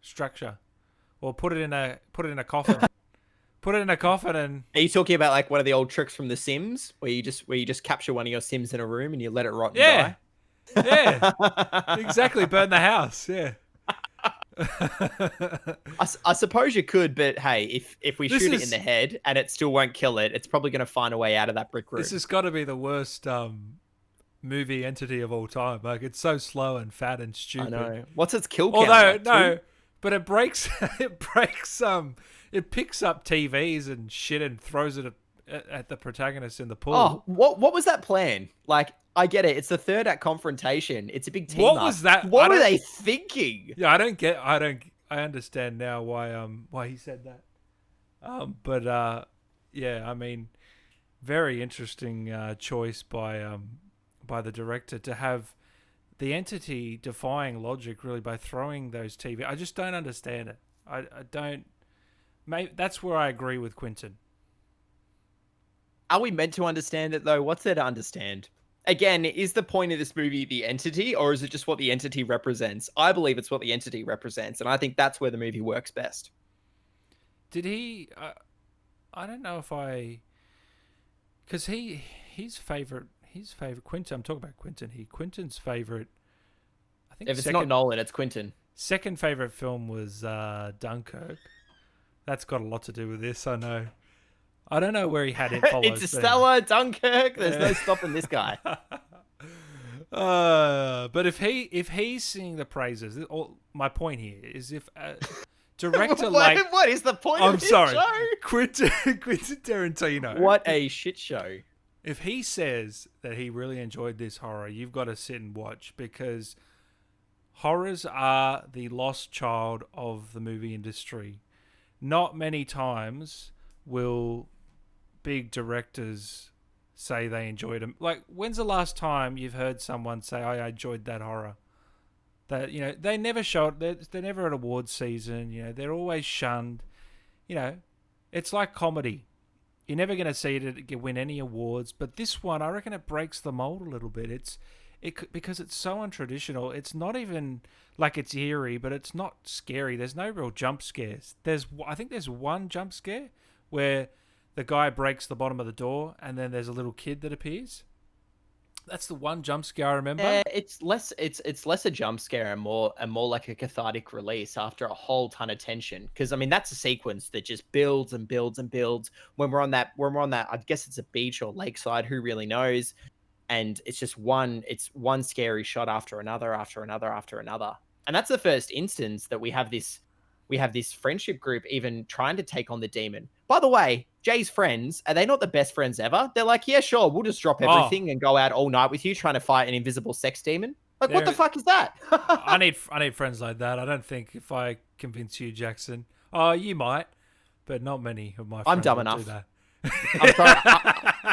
structure, or put it in a coffin. Put it in a coffin and... Are you talking about like one of the old tricks from The Sims, where you just capture one of your Sims in a room and you let it rot and die? Yeah, exactly. Burn the house. Yeah. I suppose you could, but hey, if we shoot it in the head and it still won't kill it, it's probably going to find a way out of that brick room. This has got to be the worst movie entity of all time. Like, it's so slow and fat and stupid. I know. What's its kill count? But it breaks. It picks up TVs and shit and throws it at the protagonist in the pool. Oh, what was that plan? Like, I get it. It's the third act confrontation. It's a big team up. What was that? What were they thinking? Yeah, I understand now why he said that. Yeah, I mean, very interesting choice by the director to have the entity defying logic really by throwing those TV. I just don't understand it. I don't. Maybe that's where I agree with Quentin. Are we meant to understand it though? What's there to understand? Again, is the point of this movie the entity, or is it just what the entity represents? I believe it's what the entity represents, and I think that's where the movie works best. Did he? I don't know if because his favorite Quentin. I'm talking about Quentin. Quentin's favorite. I think if it's not Nolan, it's Quentin. Second favorite film was Dunkirk. That's got a lot to do with this. I know. I don't know where he had it followed. Interstellar, Dunkirk. There's no stopping this guy. But if he's singing the praises, my point here is if a director what is the point of this show? Quentin Tarantino. What a shit show. If he says that he really enjoyed this horror, you've got to sit and watch, because horrors are the lost child of the movie industry. Not many times will big directors say they enjoyed them. Like, when's the last time you've heard someone say, I enjoyed that horror? That, they never show it. They're never at awards season. They're always shunned. It's like comedy. You're never going to see it win any awards. But this one, I reckon it breaks the mold a little bit. Because it's so untraditional. It's not even like it's eerie, but it's not scary. There's no real jump scares. I think there's one jump scare where the guy breaks the bottom of the door and then there's a little kid that appears. That's the one jump scare I remember. It's less a jump scare and more like a cathartic release after a whole ton of tension. Because I mean, that's a sequence that just builds and builds and builds. When we're on that, I guess it's a beach or lakeside, who really knows? And it's just one scary shot after another, after another, after another. And that's the first instance that we have this friendship group even trying to take on the demon. By the way, Jay's friends, are they not the best friends ever? They're like, yeah, sure, we'll just drop everything and go out all night with you trying to fight an invisible sex demon. Like, what the fuck is that? I need friends like that. I don't think if I convince you, Jackson. Oh, you might, but not many of my friends. I'm dumb enough. Do that.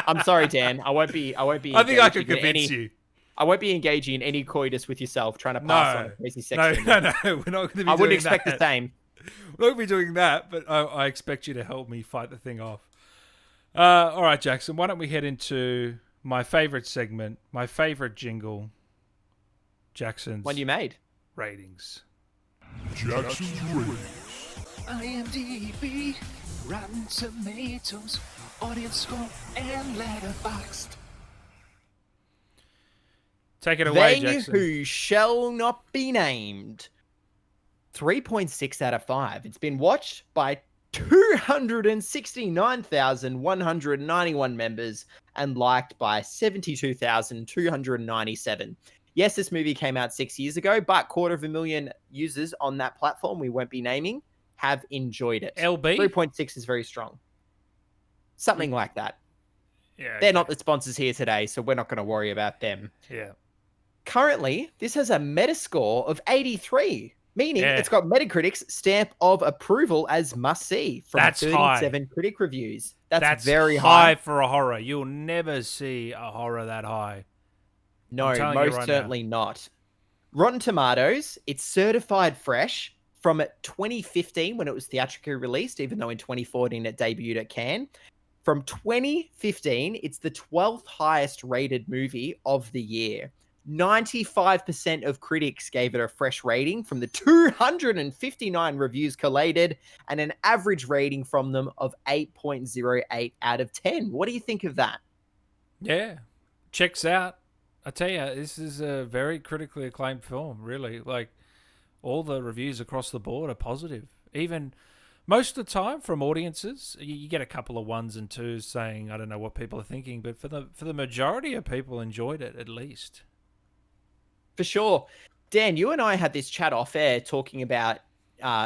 I'm sorry, Dan. I won't be. I think I could convince you. I won't be engaging in any coitus with yourself, trying to pass on a crazy sex. No. We're not going to be. I wouldn't expect the same. We're not going to be doing that, but I expect you to help me fight the thing off. All right, Jackson. Why don't we head into my favorite segment, my favorite jingle, Jackson's One you made. ratings. Jackson's ratings. IMDb, Rotten Tomatoes, audience score, and Letterboxd. Take it away, They Jackson. who shall not be named. 3.6 out of 5. It's been watched by 269,191 members and liked by 72,297. Yes, this movie came out 6 years ago, but 250,000 users on that platform we won't be naming have enjoyed it. LB? 3.6 is very strong. Something like that. Yeah, They're not the sponsors here today, so we're not going to worry about them. Yeah. Currently, this has a Metascore of 83, meaning Yeah. it's got Metacritic's stamp of approval as must-see from That's 37 critic reviews. That's very high for a horror. You'll never see a horror that high. No, I'm telling you most right certainly not. Rotten Tomatoes, it's certified fresh from 2015 when it was theatrically released, even though in 2014 it debuted at Cannes. From 2015, it's the 12th highest rated movie of the year. 95% of critics gave it a fresh rating from the 259 reviews collated and an average rating from them of 8.08 out of 10. What do you think of that? Yeah. Checks out. I tell you, this is a very critically acclaimed film, really. Like, all the reviews across the board are positive. Even most of the time from audiences, you get a couple of ones and twos saying, I don't know what people are thinking, but for the majority of people enjoyed it, at least. For sure. Dan, you and I had this chat off air talking about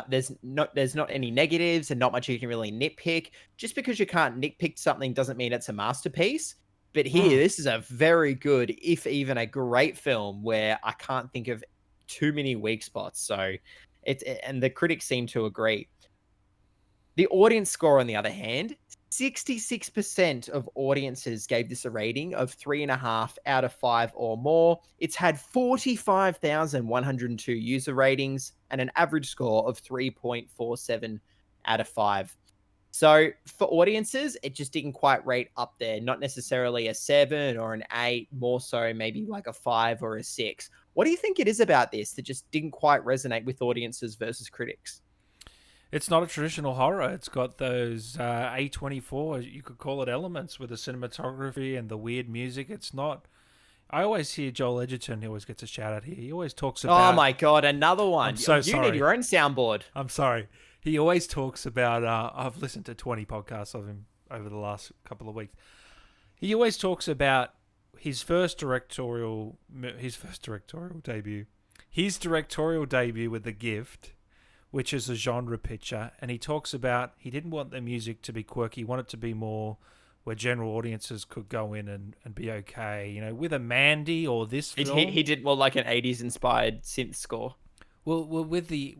there's not any negatives and not much you can really nitpick. Just because you can't nitpick something doesn't mean it's a masterpiece. But here, this is a very good, if even a great film where I can't think of too many weak spots. So and the critics seem to agree. The audience score, on the other hand, 66% of audiences gave this a rating of 3.5 out of 5 or more. It's had 45,102 user ratings and an average score of 3.47 out of 5. So for audiences, it just didn't quite rate up there. Not necessarily a 7 or an 8, more so maybe like a 5 or a 6. What do you think it is about this that just didn't quite resonate with audiences versus critics? It's not a traditional horror. It's got those A24, you could call it, elements with the cinematography and the weird music. It's not... I always hear Joel Edgerton, he always gets a shout out here. He always talks about... Oh my God, another one. I'm so you sorry. need your own soundboard. I'm sorry. He always talks about... I've listened to 20 podcasts of him over the last couple of weeks. He always talks about his directorial debut. His directorial debut with The Gift, which is a genre picture, and he talks about he didn't want the music to be quirky, he wanted it to be more where general audiences could go in and be okay. You know, with a Mandy or this film, He did more like an 80s inspired synth score. Well, with the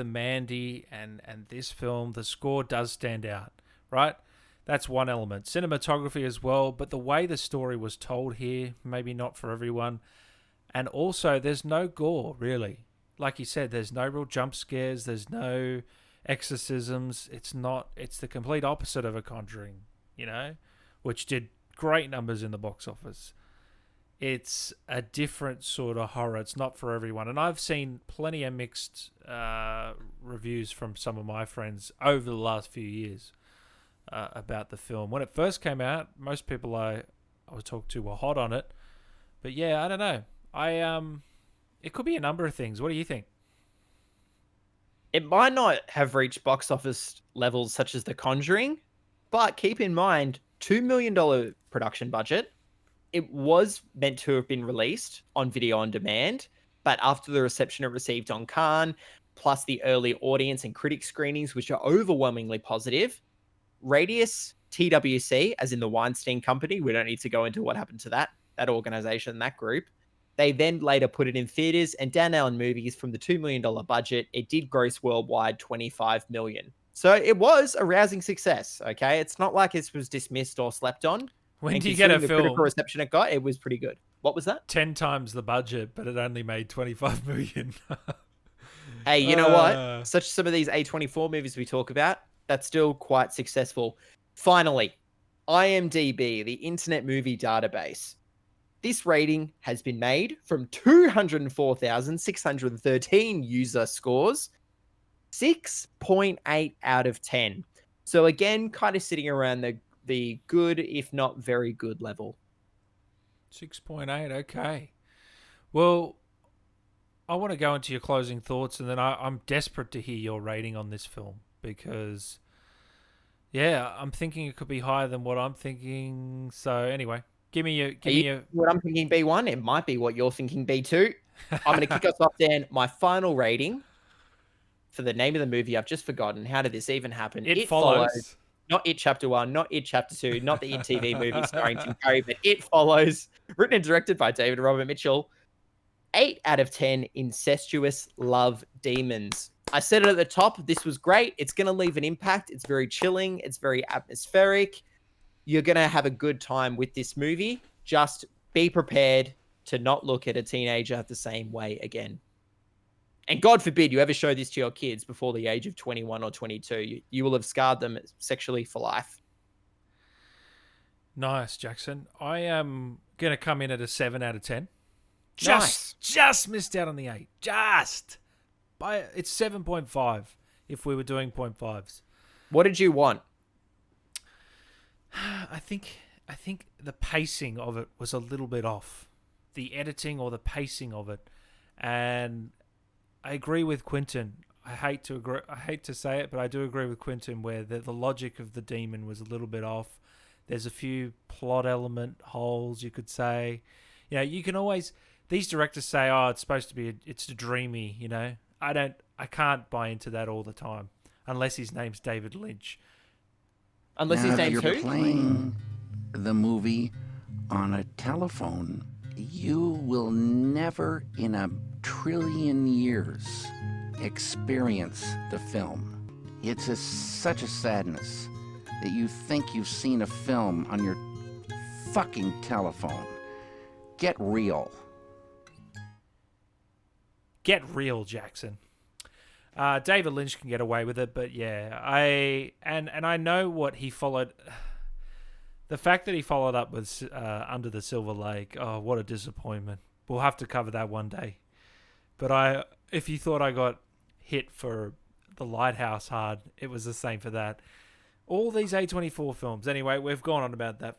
Mandy and this film, the score does stand out, right? That's one element. Cinematography as well, but the way the story was told here, maybe not for everyone. And also, there's no gore, really. Like you said, there's no real jump scares. There's no exorcisms. It's the complete opposite of a Conjuring, you know, which did great numbers in the box office. It's a different sort of horror. It's not for everyone. And I've seen plenty of mixed reviews from some of my friends over the last few years about the film. When it first came out, most people I talked to were hot on it. But yeah, I don't know. It could be a number of things. What do you think? It might not have reached box office levels such as The Conjuring, but keep in mind, $2 million production budget. It was meant to have been released on video on demand, but after the reception it received on Cannes, plus the early audience and critic screenings, which are overwhelmingly positive, Radius TWC, as in the Weinstein Company, we don't need to go into what happened to that organization, that group. They then later put it in theaters, and Dan Allen Movies, from the $2 million budget, it did gross worldwide $25 million. So it was a rousing success, okay? It's not like it was dismissed or slept on. When And do you get a considering the film critical reception it got, it was pretty good. What was that? 10 times the budget, but it only made $25 million? Hey, you know what? Some of these A24 movies we talk about, that's still quite successful. Finally, IMDb, the Internet Movie Database. This rating has been made from 204,613 user scores, 6.8 out of 10. So again, kind of sitting around the good, if not very good level. 6.8, okay. Well, I want to go into your closing thoughts, and then I'm desperate to hear your rating on this film because, yeah, I'm thinking it could be higher than what I'm thinking. So anyway, give me your. What I'm thinking B1, it might be what you're thinking B2. I'm going to kick us off, Dan. My final rating for the name of the movie, I've just forgotten. How did this even happen? It Follows. Not It Chapter 1, not It Chapter 2, not the It TV movie starring Tim Curry, but It Follows, written and directed by David Robert Mitchell. 8 out of 10 incestuous love demons. I said it at the top. This was great. It's going to leave an impact. It's very chilling. It's very atmospheric. You're going to have a good time with this movie. Just be prepared to not look at a teenager the same way again. And God forbid you ever show this to your kids before the age of 21 or 22. You will have scarred them sexually for life. Nice, Jackson. I am going to come in at a 7 out of 10. Nice. Just missed out on the 8. It's 7.5 if we were doing 0.5s. What did you want? I think the pacing of it was a little bit off. The editing or the pacing of it. And I agree with Quentin. I hate to say it, but I do agree with Quentin where the logic of the demon was a little bit off. There's a few plot element holes, you could say. You know, you can always... These directors say, "Oh, it's supposed to be, it's dreamy," you know. I can't buy into that all the time, unless his name's David Lynch. Unless his name's who? If you're playing the movie on a telephone, you will never in a trillion years experience the film. It's such a sadness that you think you've seen a film on your fucking telephone. Get real. Get real, Jackson. David Lynch can get away with it, but yeah, I know what he followed. The fact that he followed up with Under the Silver Lake, oh, what a disappointment. We'll have to cover that one day. But if you thought I got hit for The Lighthouse hard, it was the same for that. All these A24 films. Anyway, we've gone on about that.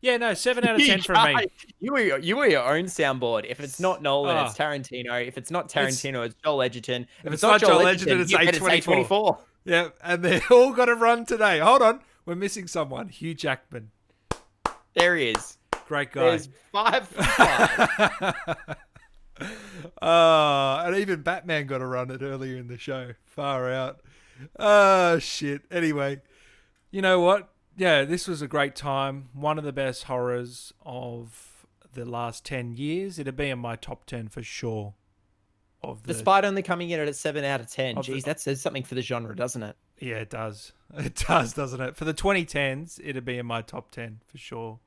Yeah, no, 7 out of 10 from me. You were your own soundboard. If it's not Nolan, it's Tarantino. If it's not Tarantino, it's Joel Edgerton. If it's not Joel Edgerton, it's A24. Yeah, and they all got to run today. Hold on. We're missing someone. Hugh Jackman. There he is. Great guy. There's 5 for 5. And even Batman got to run it earlier in the show. Far out. Oh, shit. Anyway, you know what? Yeah, this was a great time. One of the best horrors of the last 10 years. It'd be in my top 10 for sure. Despite only coming in at a 7 out of 10. Jeez, that says something for the genre, doesn't it? Yeah, it does. It does, doesn't it? For the 2010s, it'd be in my top 10 for sure.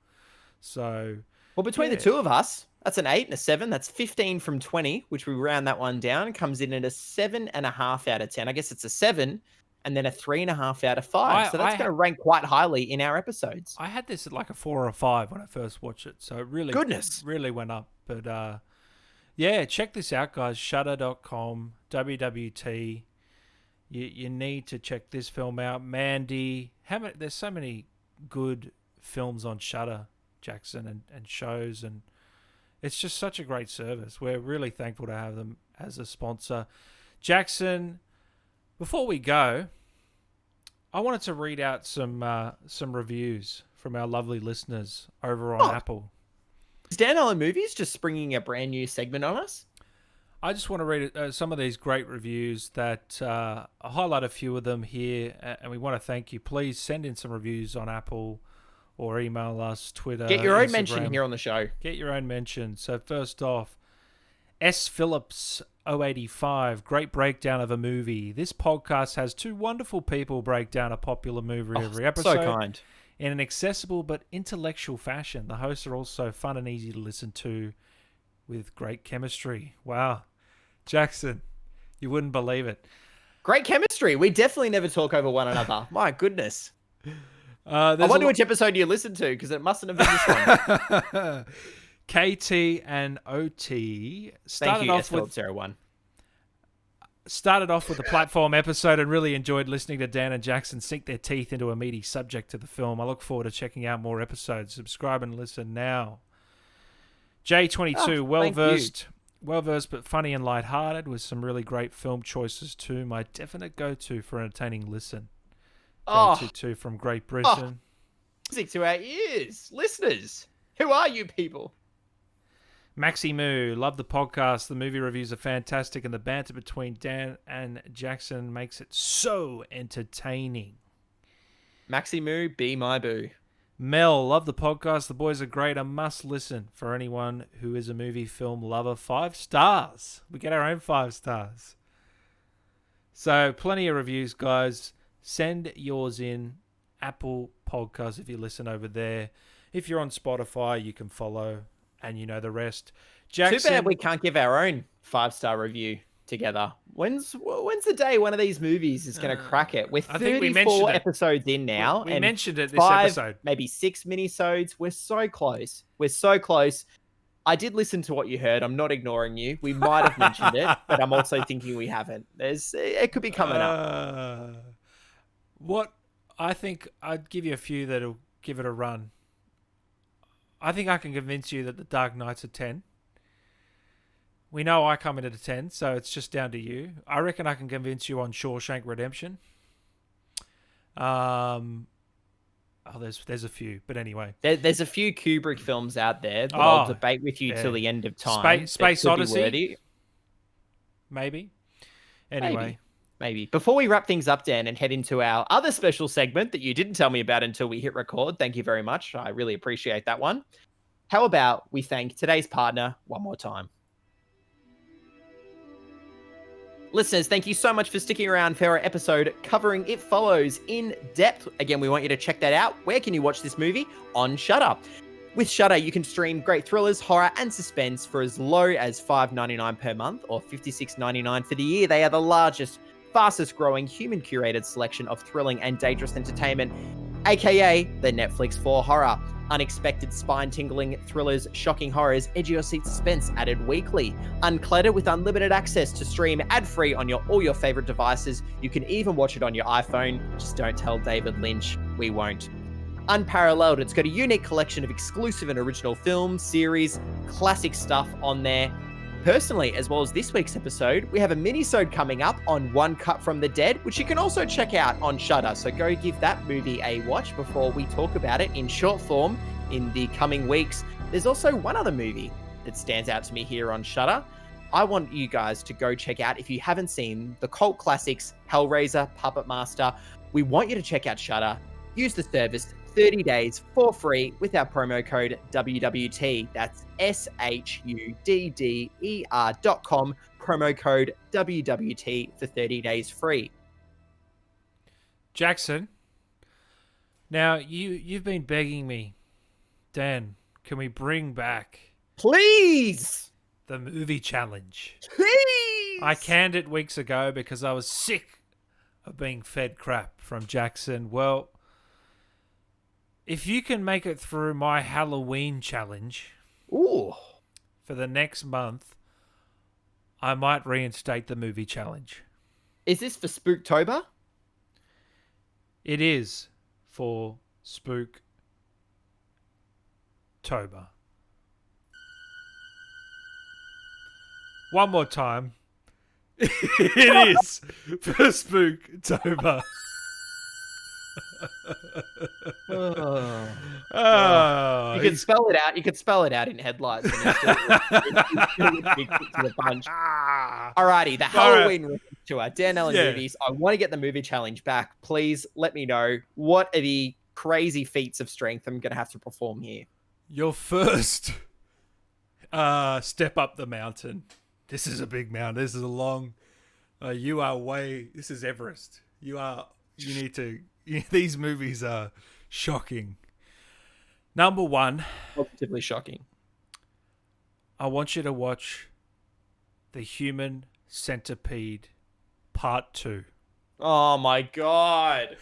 So, well, between the two of us, that's an 8 and a 7. That's 15 from 20, which we round that one down. Comes in at a 7.5 out of 10. I guess it's a 7. And then a 3.5 out of 5. So that's going to rank quite highly in our episodes. I had this at like a 4 or a 5 when I first watched it. So it really went up. But yeah, check this out, guys. Shudder.com, WWT. You need to check this film out. Mandy. There's so many good films on Shudder, Jackson, and shows. And it's just such a great service. We're really thankful to have them as a sponsor. Jackson, before we go, I wanted to read out some reviews from our lovely listeners over on Apple. Is Dan Allen Movies just springing a brand new segment on us? I just want to read some of these great reviews that I highlight a few of them here, and we want to thank you. Please send in some reviews on Apple or email us, Twitter, Get your own Instagram. mention here on the show. Get your own mention. So first off, S. Phillips 085, great breakdown of a movie. This podcast has two wonderful people break down a popular movie every episode. So kind. In an accessible but intellectual fashion. The hosts are also fun and easy to listen to with great chemistry. Wow. Jackson, you wouldn't believe it. Great chemistry. We definitely never talk over one another. My goodness. I wonder which episode you listened to, because it mustn't have been this one. KT and OT Thank you, SL01. started off with a platform episode and really enjoyed listening to Dan and Jackson sink their teeth into a meaty subject to the film. I look forward to checking out more episodes. Subscribe and listen now. J22, well-versed but funny and lighthearted with some really great film choices too. My definite go-to for entertaining listen. J22 from Great Britain. Music to our ears. Listeners, who are you people? Maxi Moo, love the podcast. The movie reviews are fantastic and the banter between Dan and Jackson makes it so entertaining. Maxi Moo, be my boo. Mel, love the podcast. The boys are great. A must listen for anyone who is a movie film lover. 5 stars. We get our own 5 stars. So plenty of reviews, guys. Send yours in. Apple Podcasts if you listen over there. If you're on Spotify, you can follow. And you know the rest. Jackson, too bad we can't give our own 5-star review together. When's the day one of these movies is going to crack it? We're 34 episodes in now. We mentioned it this 5, episode. Maybe 6 minisodes. We're so close. We're so close. I did listen to what you heard. I'm not ignoring you. We might have mentioned it, but I'm also thinking we haven't. It could be coming up. What I think I'd give you a few that'll give it a run. I think I can convince you that The Dark Knight's a 10. We know I come in at a 10, so it's just down to you. I reckon I can convince you on Shawshank Redemption. There's a few, but anyway. There's a few Kubrick films out there that I'll debate with you till the end of time. Space Odyssey? Maybe. Anyway. Maybe. Before we wrap things up, Dan, and head into our other special segment that you didn't tell me about until we hit record, thank you very much. I really appreciate that one. How about we thank today's partner one more time? Listeners, thank you so much for sticking around for our episode covering It Follows in depth. Again, we want you to check that out. Where can you watch this movie? On Shudder. With Shudder, you can stream great thrillers, horror, and suspense for as low as $5.99 per month or $56.99 for the year. They are the largest, fastest growing human curated selection of thrilling and dangerous entertainment, aka the Netflix for horror. Unexpected spine tingling thrillers, shocking horrors, edge of your seat suspense added weekly. Uncluttered with unlimited access to stream ad free on all your favorite devices. You can even watch it on your iPhone. Just don't tell David Lynch, we won't. Unparalleled, it's got a unique collection of exclusive and original films, series, classic stuff on there. Personally, as well as this week's episode, we have a mini-sode coming up on One Cut from the Dead, which you can also check out on Shudder. So go give that movie a watch before we talk about it in short form in the coming weeks. There's also one other movie that stands out to me here on Shudder. I want you guys to go check out, if you haven't seen, the cult classics, Hellraiser, Puppet Master. We want you to check out Shudder. Use the service 30 days for free with our promo code WWT. That's SHUDDER.com, promo code WWT for 30 days free. Jackson, now you've been begging me, Dan, can we bring back, please, the movie challenge? Please! I canned it weeks ago because I was sick of being fed crap from Jackson. Well, if you can make it through my Halloween challenge for the next month, I might reinstate the movie challenge. Is this for Spooktober? It is for Spooktober. One more time. It is for Spooktober. You could spell it out. You could spell it out in headlights. Alrighty, the Halloween tour, Dan Allen movies. I want to get the movie challenge back. Please let me know what are the crazy feats of strength I'm going to have to perform here. Your first step up the mountain. This is a big mountain. This is a long. This is Everest. These movies are shocking. Number one. Positively shocking. I want you to watch The Human Centipede Part 2. Oh my God.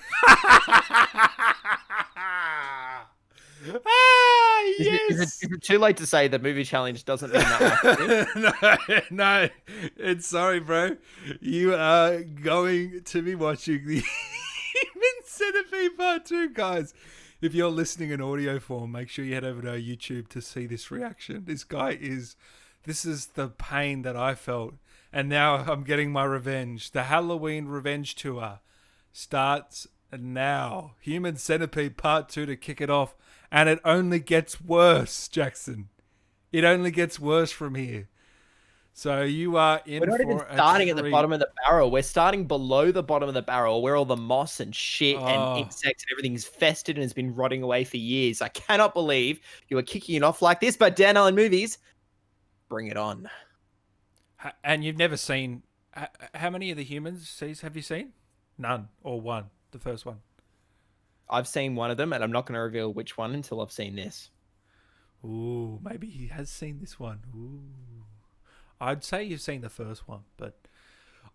Ah, Is yes. it too late to say the movie challenge doesn't mean that much? No. It's sorry, bro. You are going to be watching the Human Centipede Part 2, guys. If you're listening in audio form, make sure you head over to our YouTube to see this reaction. This is the pain that I felt. And now I'm getting my revenge. The Halloween Revenge Tour starts now. Human Centipede Part 2 to kick it off. And it only gets worse, Jackson. It only gets worse from here. So you are in for We're not even starting at the bottom of the barrel. We're starting below the bottom of the barrel where all the moss and shit and insects and everything's festered and has been rotting away for years. I cannot believe you are kicking it off like this, but Dan Allen Movies, bring it on. And you've never seen... How many of the Humans have you seen? None. Or one. The first one. I've seen one of them, and I'm not going to reveal which one until I've seen this. Ooh, maybe he has seen this one. Ooh. I'd say you've seen the first one, but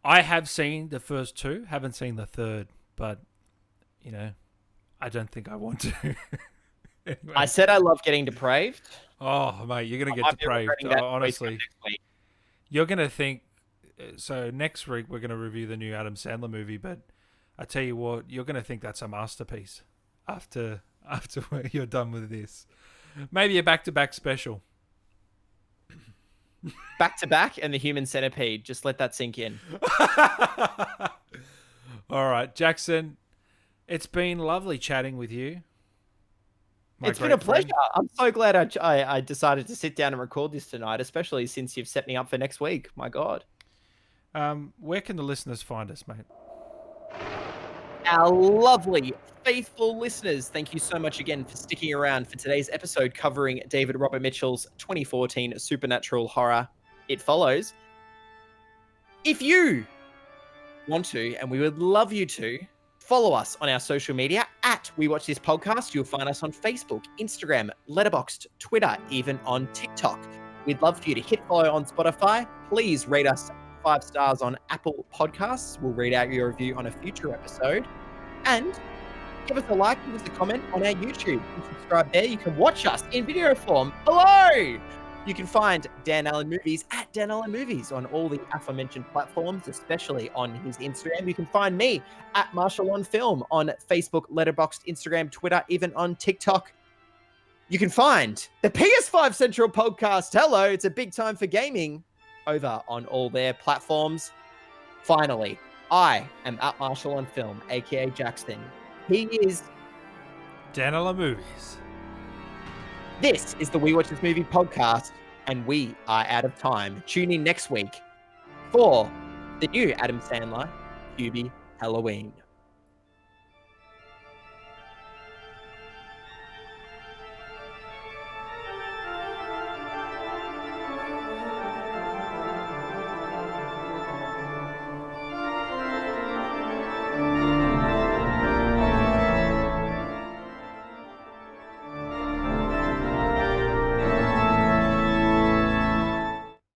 I have seen the first two, haven't seen the third, but, you know, I don't think I want to. Anyway. I said I love getting depraved. Oh, mate, you're going to get depraved, honestly. You're going to think... So next week, we're going to review the new Adam Sandler movie, but I tell you what, you're going to think that's a masterpiece after you're done with this. Maybe a back-to-back special. Back-to-back and the Human Centipede. Just let that sink in. All right, Jackson, it's been lovely chatting with you. It's been a pleasure. I'm so glad I decided to sit down and record this tonight, especially since you've set me up for next week. My God. Where can the listeners find us, mate? Our lovely, faithful listeners, thank you so much again for sticking around for today's episode covering David Robert Mitchell's 2014 supernatural horror, It Follows. If you want to, and we would love you to, follow us on our social media at We Watch This Podcast. You'll find us on Facebook, Instagram, Letterboxd, Twitter, even on TikTok. We'd love for you to hit follow on Spotify. Please rate us 5 stars on Apple Podcasts. We'll read out your review on a future episode. And give us a like, give us a comment on our YouTube. You can subscribe there. You can watch us in video form. Hello! You can find Dan Allen Movies at Dan Allen Movies on all the aforementioned platforms, especially on his Instagram. You can find me at Marshall on Film on Facebook, Letterboxd, Instagram, Twitter, even on TikTok. You can find the PS5 Central Podcast. Hello, it's a big time for gaming over on all their platforms. Finally, I am at Marshall on Film, aka Jackson. He is Dan Allen Movies. This is the We Watch This Movie podcast, and we are out of time. Tune in next week for the new Adam Sandler, Hubie Halloween.